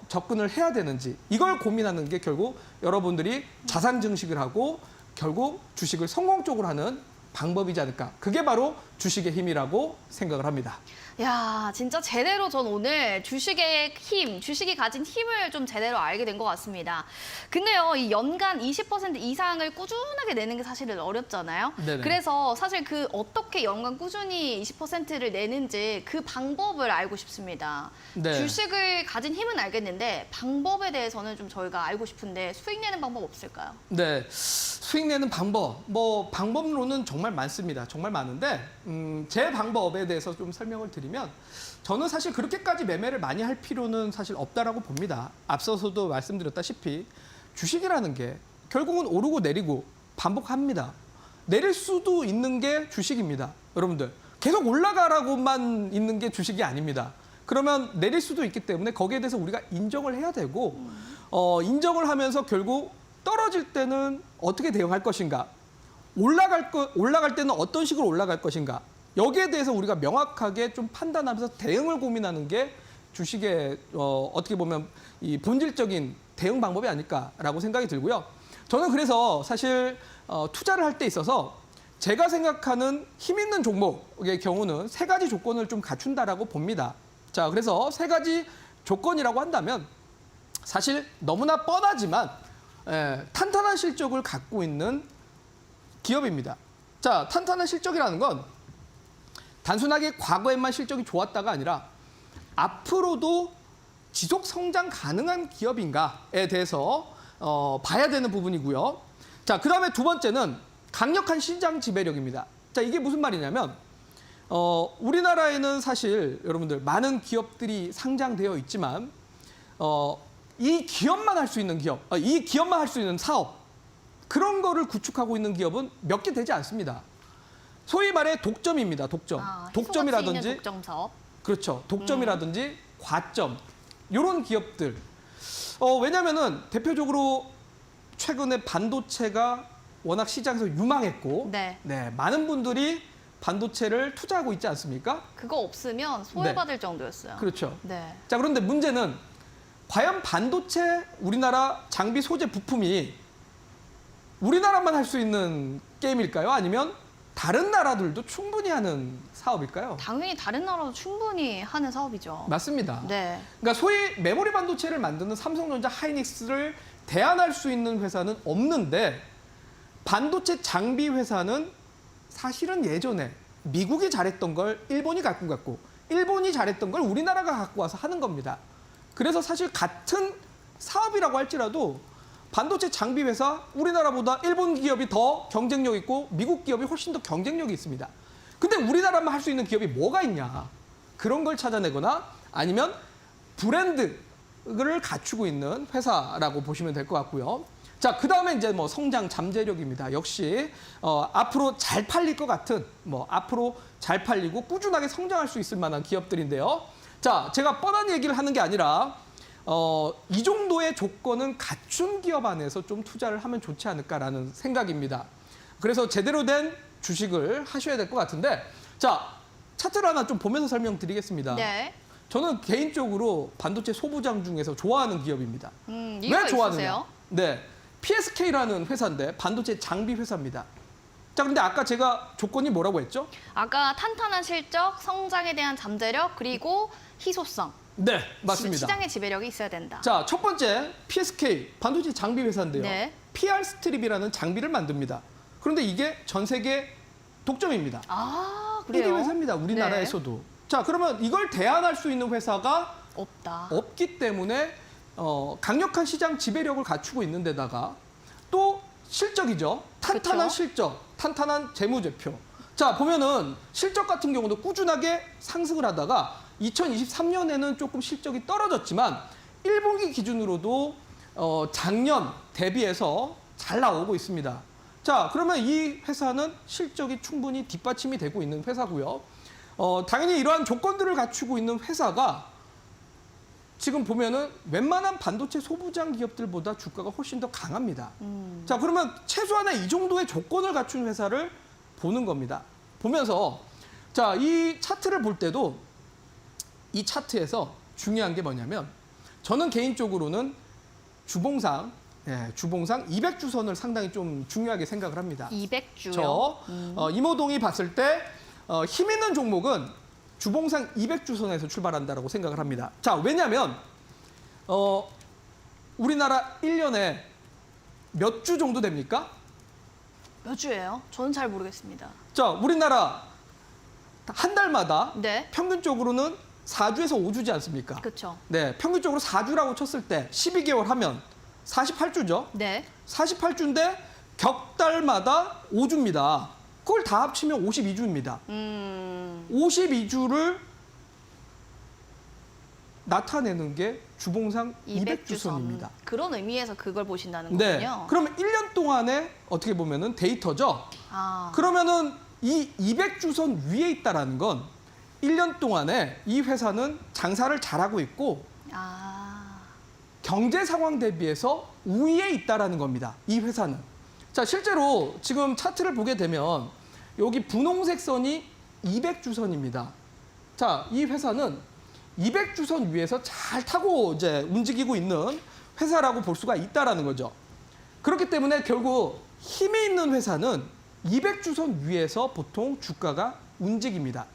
B: 접근을 해야 되는지 이걸 고민하는 게 결국 여러분들이 자산 증식을 하고 결국 주식을 성공적으로 하는 방법이지 않을까. 그게 바로 주식의 힘이라고 생각을 합니다.
A: 야, 진짜 제대로 전 오늘 주식의 힘, 주식이 가진 힘을 좀 제대로 알게 된 것 같습니다. 근데요, 이 연간 20% 이상을 꾸준하게 내는 게 사실은 어렵잖아요.
B: 네네.
A: 그래서 사실 그 어떻게 연간 꾸준히 20%를 내는지 그 방법을 알고 싶습니다.
B: 네.
A: 주식을 가진 힘은 알겠는데 방법에 대해서는 좀 저희가 알고 싶은데 수익 내는 방법 없을까요?
B: 네, 수익 내는 방법, 방법론은 정말 많습니다. 정말 많은데 제 방법에 대해서 좀 설명을 드리면 저는 사실 그렇게까지 매매를 많이 할 필요는 사실 없다라고 봅니다. 앞서서도 말씀드렸다시피 주식이라는 게 결국은 오르고 내리고 반복합니다. 내릴 수도 있는 게 주식입니다. 여러분들 계속 올라가라고만 있는 게 주식이 아닙니다. 그러면 내릴 수도 있기 때문에 거기에 대해서 우리가 인정을 해야 되고 인정을 하면서 결국 떨어질 때는 어떻게 대응할 것인가, 올라갈 때는 어떤 식으로 올라갈 것인가, 여기에 대해서 우리가 명확하게 좀 판단하면서 대응을 고민하는 게 주식의 어떻게 보면 이 본질적인 대응 방법이 아닐까라고 생각이 들고요. 저는 그래서 사실 투자를 할 때 있어서 제가 생각하는 힘 있는 종목의 경우는 세 가지 조건을 좀 갖춘다라고 봅니다. 자, 그래서 세 가지 조건이라고 한다면 사실 너무나 뻔하지만 탄탄한 실적을 갖고 있는 기업입니다. 자, 탄탄한 실적이라는 건 단순하게 과거에만 실적이 좋았다가 아니라 앞으로도 지속 성장 가능한 기업인가에 대해서 봐야 되는 부분이고요. 자, 그다음에 두 번째는 강력한 시장 지배력입니다. 자, 이게 무슨 말이냐면 우리나라에는 사실 여러분들 많은 기업들이 상장되어 있지만 이 기업만 할 수 있는 기업, 이 기업만 할 수 있는 사업 그런 거를 구축하고 있는 기업은 몇 개 되지 않습니다. 소위 말해 독점입니다. 독점. 독점이라든지
A: 독점 사업.
B: 그렇죠. 독점이라든지 과점 이런 기업들. 왜냐면은 대표적으로 최근에 반도체가 워낙 시장에서 유망했고
A: 네.
B: 많은 분들이 반도체를 투자하고 있지 않습니까?
A: 그거 없으면 소외받을 정도였어요.
B: 그렇죠.
A: 네.
B: 자, 그런데 문제는 과연 반도체 우리나라 장비 소재 부품이 우리나라만 할 수 있는 게임일까요? 아니면 다른 나라들도 충분히 하는 사업일까요?
A: 당연히 다른 나라도 충분히 하는 사업이죠.
B: 맞습니다.
A: 네.
B: 그러니까 소위 메모리 반도체를 만드는 삼성전자 하이닉스를 대안할 수 있는 회사는 없는데 반도체 장비 회사는 사실은 예전에 미국이 잘했던 걸 일본이 갖고 갔고 일본이 잘했던 걸 우리나라가 갖고 와서 하는 겁니다. 그래서 사실 같은 사업이라고 할지라도 반도체 장비 회사 우리나라보다 일본 기업이 더 경쟁력 있고 미국 기업이 훨씬 더 경쟁력이 있습니다. 근데 우리나라만 할 수 있는 기업이 뭐가 있냐? 그런 걸 찾아내거나 아니면 브랜드를 갖추고 있는 회사라고 보시면 될 것 같고요. 자, 그다음에 이제 뭐 성장 잠재력입니다. 역시 앞으로 잘 팔릴 것 같은 앞으로 잘 팔리고 꾸준하게 성장할 수 있을 만한 기업들인데요. 자, 제가 뻔한 얘기를 하는 게 아니라 이 정도의 조건은 갖춘 기업 안에서 좀 투자를 하면 좋지 않을까라는 생각입니다. 그래서 제대로 된 주식을 하셔야 될 것 같은데, 자, 차트를 하나 좀 보면서 설명드리겠습니다.
A: 네.
B: 저는 개인적으로 반도체 소부장 중에서 좋아하는 기업입니다.
A: 이유가
B: 왜 좋아하느냐?
A: 있으세요?
B: 네, PSK라는 회사인데 반도체 장비 회사입니다. 자, 근데 아까 제가 조건이 뭐라고 했죠?
A: 아까 탄탄한 실적, 성장에 대한 잠재력, 그리고 희소성.
B: 네, 맞습니다.
A: 시장의 지배력이 있어야 된다.
B: 자, 첫 번째 PSK 반도체 장비 회사인데요.
A: 네.
B: PR 스트립이라는 장비를 만듭니다. 그런데 이게 전 세계 독점입니다.
A: 아,
B: 1위
A: 그래요?
B: 회사입니다. 우리나라에서도. 자, 그러면 이걸 대안할 수 있는 회사가
A: 없다.
B: 없기 때문에 강력한 시장 지배력을 갖추고 있는 데다가 또 실적이죠. 탄탄한
A: 그쵸?
B: 실적, 탄탄한 재무제표. 자, 보면은 실적 같은 경우도 꾸준하게 상승을 하다가 2023년에는 조금 실적이 떨어졌지만 1분기 기준으로도 작년 대비해서 잘 나오고 있습니다. 자, 그러면 이 회사는 실적이 충분히 뒷받침이 되고 있는 회사고요. 당연히 이러한 조건들을 갖추고 있는 회사가 지금 보면은 웬만한 반도체 소부장 기업들보다 주가가 훨씬 더 강합니다. 자, 그러면 최소한의 이 정도의 조건을 갖춘 회사를 보는 겁니다. 보면서 자, 이 차트를 볼 때도 이 차트에서 중요한 게 뭐냐면 저는 개인적으로는 주봉상 200주선을 상당히 좀 중요하게 생각을 합니다.
A: 200주요?
B: 이모동이 봤을 때 힘 있는 종목은 주봉상 200주선에서 출발한다라고 생각을 합니다. 자, 왜냐하면 우리나라 1년에 몇 주 정도 됩니까?
A: 몇 주예요? 저는 잘 모르겠습니다.
B: 자, 우리나라 한 달마다
A: 네.
B: 평균적으로는 4주에서 5주지 않습니까?
A: 그렇죠.
B: 네, 평균적으로 4주라고 쳤을 때 12개월 하면 48주죠.
A: 네.
B: 48주인데 격달마다 5주입니다. 그걸 다 합치면 52주입니다. 52주를 나타내는 게 주봉상 200주선입니다.
A: 그런 의미에서 그걸 보신다는
B: 네.
A: 거군요.
B: 그러면 1년 동안에 어떻게 보면은 데이터죠.
A: 아,
B: 그러면은 이 200주선 위에 있다라는 건 1년 동안에 이 회사는 장사를 잘하고 있고 경제 상황 대비해서 우위에 있다라는 겁니다. 이 회사는. 자, 실제로 지금 차트를 보게 되면 여기 분홍색 선이 200주선입니다. 자, 이 회사는 200주선 위에서 잘 타고 이제 움직이고 있는 회사라고 볼 수가 있다라는 거죠. 그렇기 때문에 결국 힘이 있는 회사는 200주선 위에서 보통 주가가 움직입니다.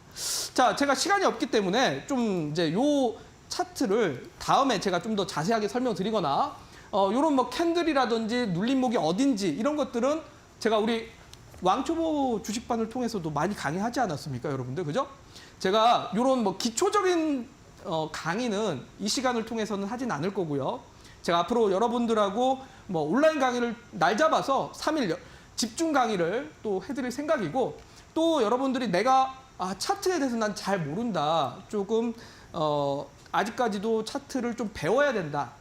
B: 자, 제가 시간이 없기 때문에 좀 이제 요 차트를 다음에 제가 좀 더 자세하게 설명드리거나 요런 뭐 캔들이라든지 눌림목이 어딘지 이런 것들은 제가 우리 왕초보 주식반을 통해서도 많이 강의하지 않았습니까, 여러분들? 그죠? 제가 요런 뭐 기초적인 강의는 이 시간을 통해서는 하진 않을 거고요. 제가 앞으로 여러분들하고 뭐 온라인 강의를 날 잡아서 3일 집중 강의를 또 해드릴 생각이고, 또 여러분들이 내가 차트에 대해서 난 잘 모른다, 조금 아직까지도 차트를 좀 배워야 된다,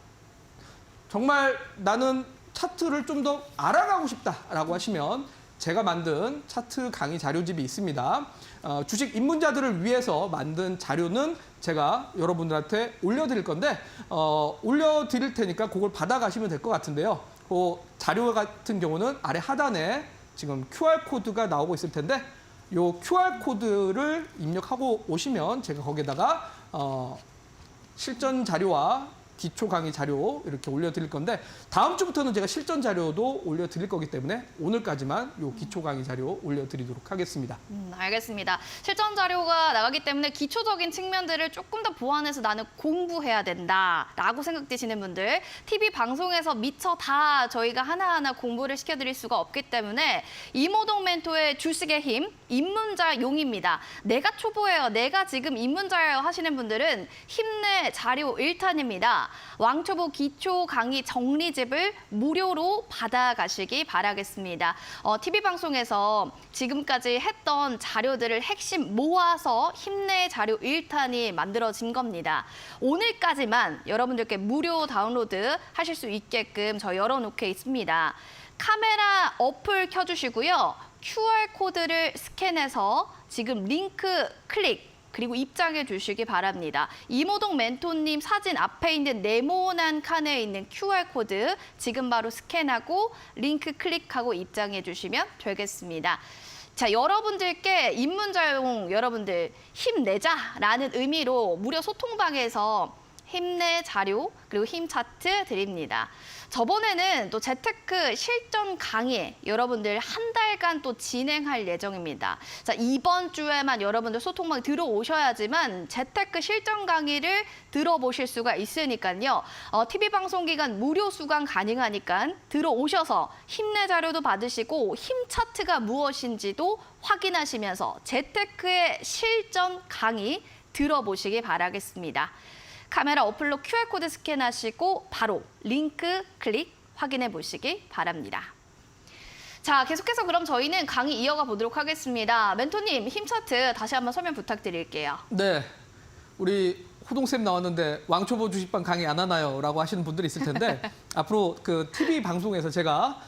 B: 정말 나는 차트를 좀 더 알아가고 싶다라고 하시면 제가 만든 차트 강의 자료집이 있습니다. 주식 입문자들을 위해서 만든 자료는 제가 여러분들한테 올려드릴 건데, 올려드릴 테니까 그걸 받아가시면 될 것 같은데요. 그 자료 같은 경우는 아래 하단에 지금 QR코드가 나오고 있을 텐데, 이 QR코드를 입력하고 오시면 제가 거기에다가 실전 자료와 기초 강의 자료 이렇게 올려드릴 건데, 다음 주부터는 제가 실전 자료도 올려드릴 거기 때문에 오늘까지만 요 기초 강의 자료 올려드리도록 하겠습니다.
A: 알겠습니다. 실전 자료가 나가기 때문에 기초적인 측면들을 조금 더 보완해서 나는 공부해야 된다라고 생각되시는 분들, TV 방송에서 미처 다 저희가 하나하나 공부를 시켜드릴 수가 없기 때문에 이모동 멘토의 주식의 힘, 입문자용입니다. 내가 초보예요, 내가 지금 입문자예요 하시는 분들은 힘내 자료 1탄입니다. 왕초보 기초 강의 정리집을 무료로 받아가시기 바라겠습니다. TV 방송에서 지금까지 했던 자료들을 핵심 모아서 힘내 자료 1탄이 만들어진 겁니다. 오늘까지만 여러분들께 무료 다운로드 하실 수 있게끔 저희 열어놓게 있습니다. 카메라 어플 켜주시고요. QR코드를 스캔해서 지금 링크 클릭, 그리고 입장해 주시기 바랍니다. 이모동 멘토님 사진 앞에 있는 네모난 칸에 있는 QR코드 지금 바로 스캔하고 링크 클릭하고 입장해 주시면 되겠습니다. 자, 여러분들께 입문자용 여러분들 힘내자라는 의미로 무료 소통방에서 힘내 자료 그리고 힘 차트 드립니다. 저번에는 또 재테크 실전 강의 여러분들 한 달간 또 진행할 예정입니다. 자, 이번 주에만 여러분들 소통방 들어오셔야지만 재테크 실전 강의를 들어보실 수가 있으니까요. TV 방송 기간 무료 수강 가능하니까 들어오셔서 힘내 자료도 받으시고 힘 차트가 무엇인지도 확인하시면서 재테크의 실전 강의 들어보시기 바라겠습니다. 카메라 어플로 QR코드 스캔하시고 바로 링크 클릭 확인해 보시기 바랍니다. 자, 계속해서 그럼 저희는 강의 이어가 보도록 하겠습니다. 멘토님, 힘 차트 다시 한번 설명 부탁드릴게요.
B: 네, 우리 호동쌤 나왔는데 왕초보 주식방 강의 안 하나요? 라고 하시는 분들이 있을 텐데 앞으로 그 TV 방송에서 제가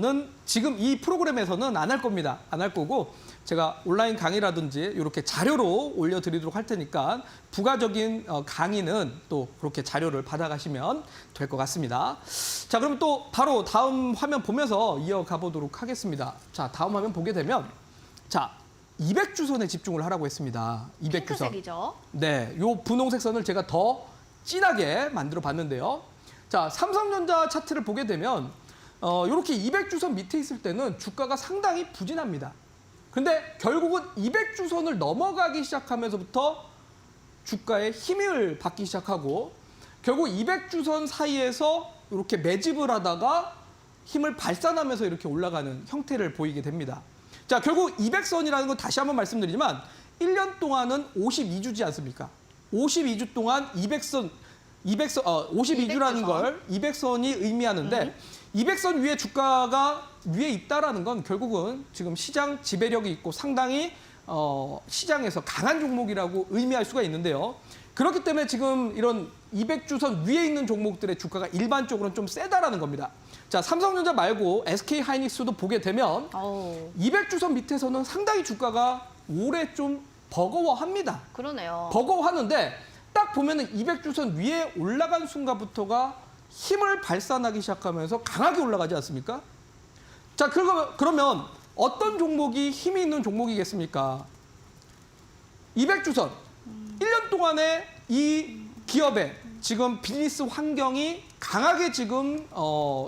B: 는 지금 이 프로그램에서는 안 할 겁니다. 안 할 거고 제가 온라인 강의라든지 이렇게 자료로 올려드리도록 할 테니까 부가적인 강의는 또 그렇게 자료를 받아가시면 될 것 같습니다. 자, 그럼 또 바로 다음 화면 보면서 이어가 보도록 하겠습니다. 자, 다음 화면 보게 되면 자, 200주선에 집중을 하라고 했습니다. 200주선.
A: 핑크색이죠.
B: 네, 요 분홍색 선을 제가 더 진하게 만들어 봤는데요. 자, 삼성전자 차트를 보게 되면 이렇게 200주선 밑에 있을 때는 주가가 상당히 부진합니다. 근데 결국은 200주선을 넘어가기 시작하면서부터 주가의 힘을 받기 시작하고 결국 200주선 사이에서 이렇게 매집을 하다가 힘을 발산하면서 이렇게 올라가는 형태를 보이게 됩니다. 자, 결국 200선이라는 건 다시 한번 말씀드리지만 1년 동안은 52주지 않습니까? 52주 동안 52주라는 걸 200선이 의미하는데 200선 위에 주가가 위에 있다라는 건 결국은 지금 시장 지배력이 있고 상당히 시장에서 강한 종목이라고 의미할 수가 있는데요. 그렇기 때문에 지금 이런 200주선 위에 있는 종목들의 주가가 일반적으로는 좀 세다라는 겁니다. 자, 삼성전자 말고 SK하이닉스도 보게 되면 200주선 밑에서는 상당히 주가가 올해 좀 버거워합니다.
A: 그러네요.
B: 버거워하는데 딱 보면은 200주선 위에 올라간 순간부터가 힘을 발산하기 시작하면서 강하게 올라가지 않습니까? 자, 그러면 어떤 종목이 힘이 있는 종목이겠습니까? 200주선. 1년 동안에 이 기업의 지금 비즈니스 환경이 강하게 지금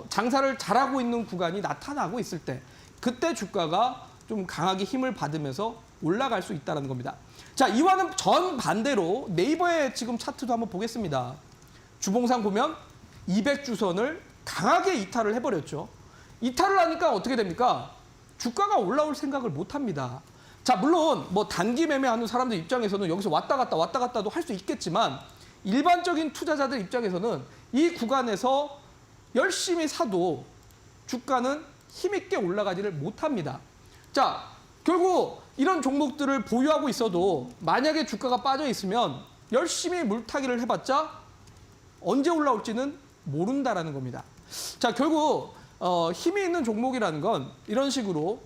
B: 장사를 잘하고 있는 구간이 나타나고 있을 때 그때 주가가 좀 강하게 힘을 받으면서 올라갈 수 있다는 겁니다. 자, 이와는 전반대로 네이버의 지금 차트도 한번 보겠습니다. 주봉상 보면 200주선을 강하게 이탈을 해버렸죠. 이탈을 하니까 어떻게 됩니까? 주가가 올라올 생각을 못 합니다. 자, 물론 뭐 단기 매매하는 사람들 입장에서는 여기서 왔다 갔다도 할 수 있겠지만 일반적인 투자자들 입장에서는 이 구간에서 열심히 사도 주가는 힘있게 올라가지를 못합니다. 자, 결국 이런 종목들을 보유하고 있어도 만약에 주가가 빠져 있으면 열심히 물타기를 해봤자 언제 올라올지는 모른다라는 겁니다. 자, 결국 힘이 있는 종목이라는 건 이런 식으로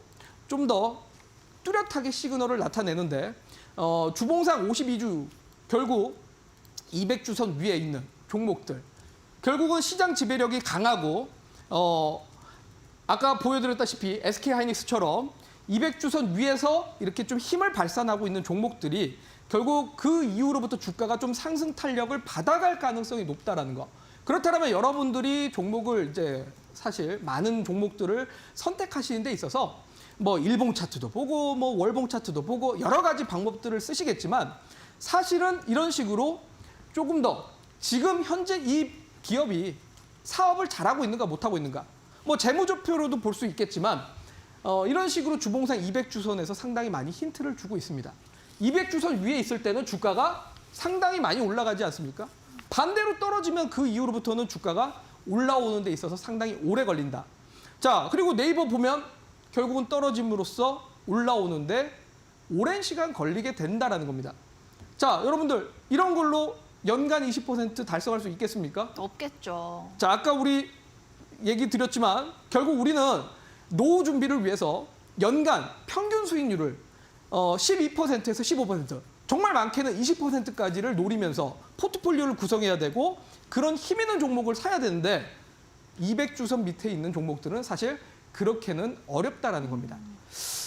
B: 좀 더 뚜렷하게 시그널을 나타내는데 주봉상 52주 결국 200주선 위에 있는 종목들 결국은 시장 지배력이 강하고 아까 보여드렸다시피 SK하이닉스처럼 200주선 위에서 이렇게 좀 힘을 발산하고 있는 종목들이 결국 그 이후로부터 주가가 좀 상승 탄력을 받아갈 가능성이 높다라는 거. 그렇다면 여러분들이 종목을 이제 사실 많은 종목들을 선택하시는 데 있어서 뭐 일봉 차트도 보고 뭐 월봉 차트도 보고 여러 가지 방법들을 쓰시겠지만 사실은 이런 식으로 조금 더 지금 현재 이 기업이 사업을 잘하고 있는가 못하고 있는가 뭐 재무제표로도 볼 수 있겠지만 이런 식으로 주봉상 200주선에서 상당히 많이 힌트를 주고 있습니다. 200주선 위에 있을 때는 주가가 상당히 많이 올라가지 않습니까? 반대로 떨어지면 그 이후로부터는 주가가 올라오는 데 있어서 상당히 오래 걸린다. 자, 그리고 네이버 보면 결국은 떨어짐으로써 올라오는데 오랜 시간 걸리게 된다라는 겁니다. 자, 여러분들 이런 걸로 연간 20% 달성할 수 있겠습니까?
A: 없겠죠.
B: 자, 아까 우리 얘기 드렸지만 결국 우리는 노후 준비를 위해서 연간 평균 수익률을 12%에서 15% 정말 많게는 20%까지를 노리면서 포트폴리오를 구성해야 되고 그런 힘 있는 종목을 사야 되는데 200주선 밑에 있는 종목들은 사실 그렇게는 어렵다라는 겁니다.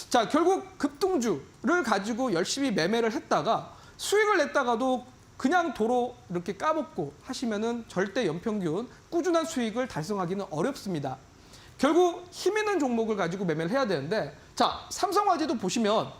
B: 자, 결국 급등주를 가지고 열심히 매매를 했다가 수익을 냈다가도 그냥 도로 이렇게 까먹고 하시면은 절대 연평균 꾸준한 수익을 달성하기는 어렵습니다. 결국 힘 있는 종목을 가지고 매매를 해야 되는데 자, 삼성화재도 보시면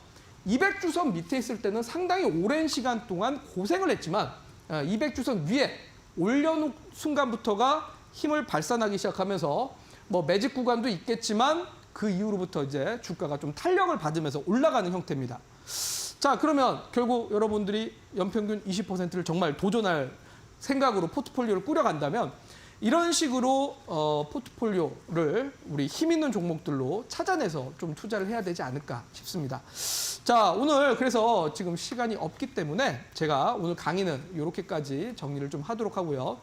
B: 200주선 밑에 있을 때는 상당히 오랜 시간 동안 고생을 했지만 200주선 위에 올려놓은 순간부터가 힘을 발산하기 시작하면서 뭐 매직 구간도 있겠지만 그 이후로부터 이제 주가가 좀 탄력을 받으면서 올라가는 형태입니다. 자, 그러면 결국 여러분들이 연평균 20%를 정말 도전할 생각으로 포트폴리오를 꾸려간다면 이런 식으로 포트폴리오를 우리 힘 있는 종목들로 찾아내서 좀 투자를 해야 되지 않을까 싶습니다. 자, 오늘 그래서 지금 시간이 없기 때문에 제가 오늘 강의는 이렇게까지 정리를 좀 하도록 하고요.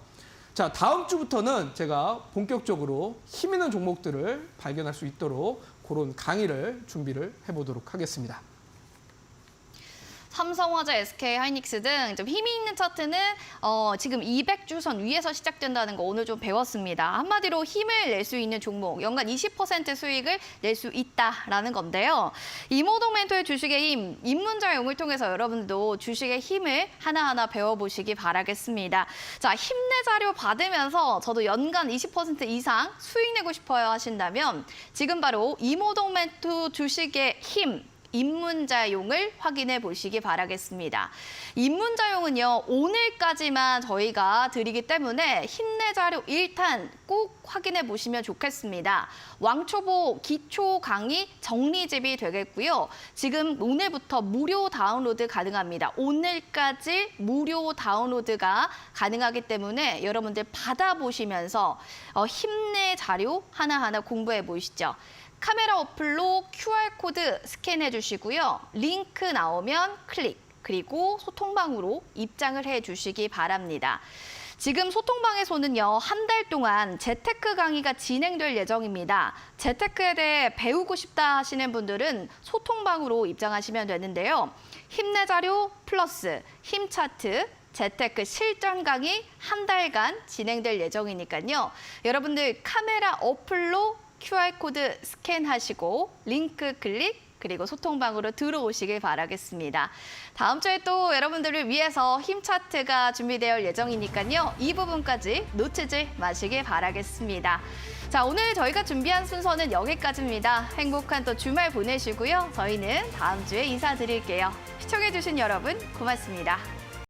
B: 자, 다음 주부터는 제가 본격적으로 힘 있는 종목들을 발견할 수 있도록 그런 강의를 준비를 해보도록 하겠습니다.
A: 삼성화재, SK하이닉스 등 좀 힘이 있는 차트는 지금 200주선 위에서 시작된다는 거 오늘 좀 배웠습니다. 한마디로 힘을 낼 수 있는 종목, 연간 20% 수익을 낼 수 있다라는 건데요. 이모동 멘토의 주식의 힘, 입문자용을 통해서 여러분도 주식의 힘을 하나하나 배워보시기 바라겠습니다. 자, 힘내 자료 받으면서 저도 연간 20% 이상 수익 내고 싶어요 하신다면 지금 바로 이모동 멘토 주식의 힘, 입문자용을 확인해 보시기 바라겠습니다. 입문자용은요, 오늘까지만 저희가 드리기 때문에 힘내 자료 1탄 꼭 확인해 보시면 좋겠습니다. 왕초보 기초 강의 정리집이 되겠고요. 지금 오늘부터 무료 다운로드 가능합니다. 오늘까지 무료 다운로드가 가능하기 때문에 여러분들 받아보시면서 힘내 자료 하나하나 공부해 보시죠. 카메라 어플로 QR코드 스캔해 주시고요. 링크 나오면 클릭, 그리고 소통방으로 입장을 해 주시기 바랍니다. 지금 소통방에서는요, 한 달 동안 재테크 강의가 진행될 예정입니다. 재테크에 대해 배우고 싶다 하시는 분들은 소통방으로 입장하시면 되는데요. 힘내 자료 플러스 힘 차트, 재테크 실전 강의 한 달간 진행될 예정이니까요. 여러분들 카메라 어플로 QR코드 스캔하시고 링크 클릭, 그리고 소통방으로 들어오시길 바라겠습니다. 다음 주에 또 여러분들을 위해서 힘 차트가 준비될 예정이니까요. 이 부분까지 놓치지 마시길 바라겠습니다. 자, 오늘 저희가 준비한 순서는 여기까지입니다. 행복한 또 주말 보내시고요. 저희는 다음 주에 인사드릴게요. 시청해주신 여러분 고맙습니다.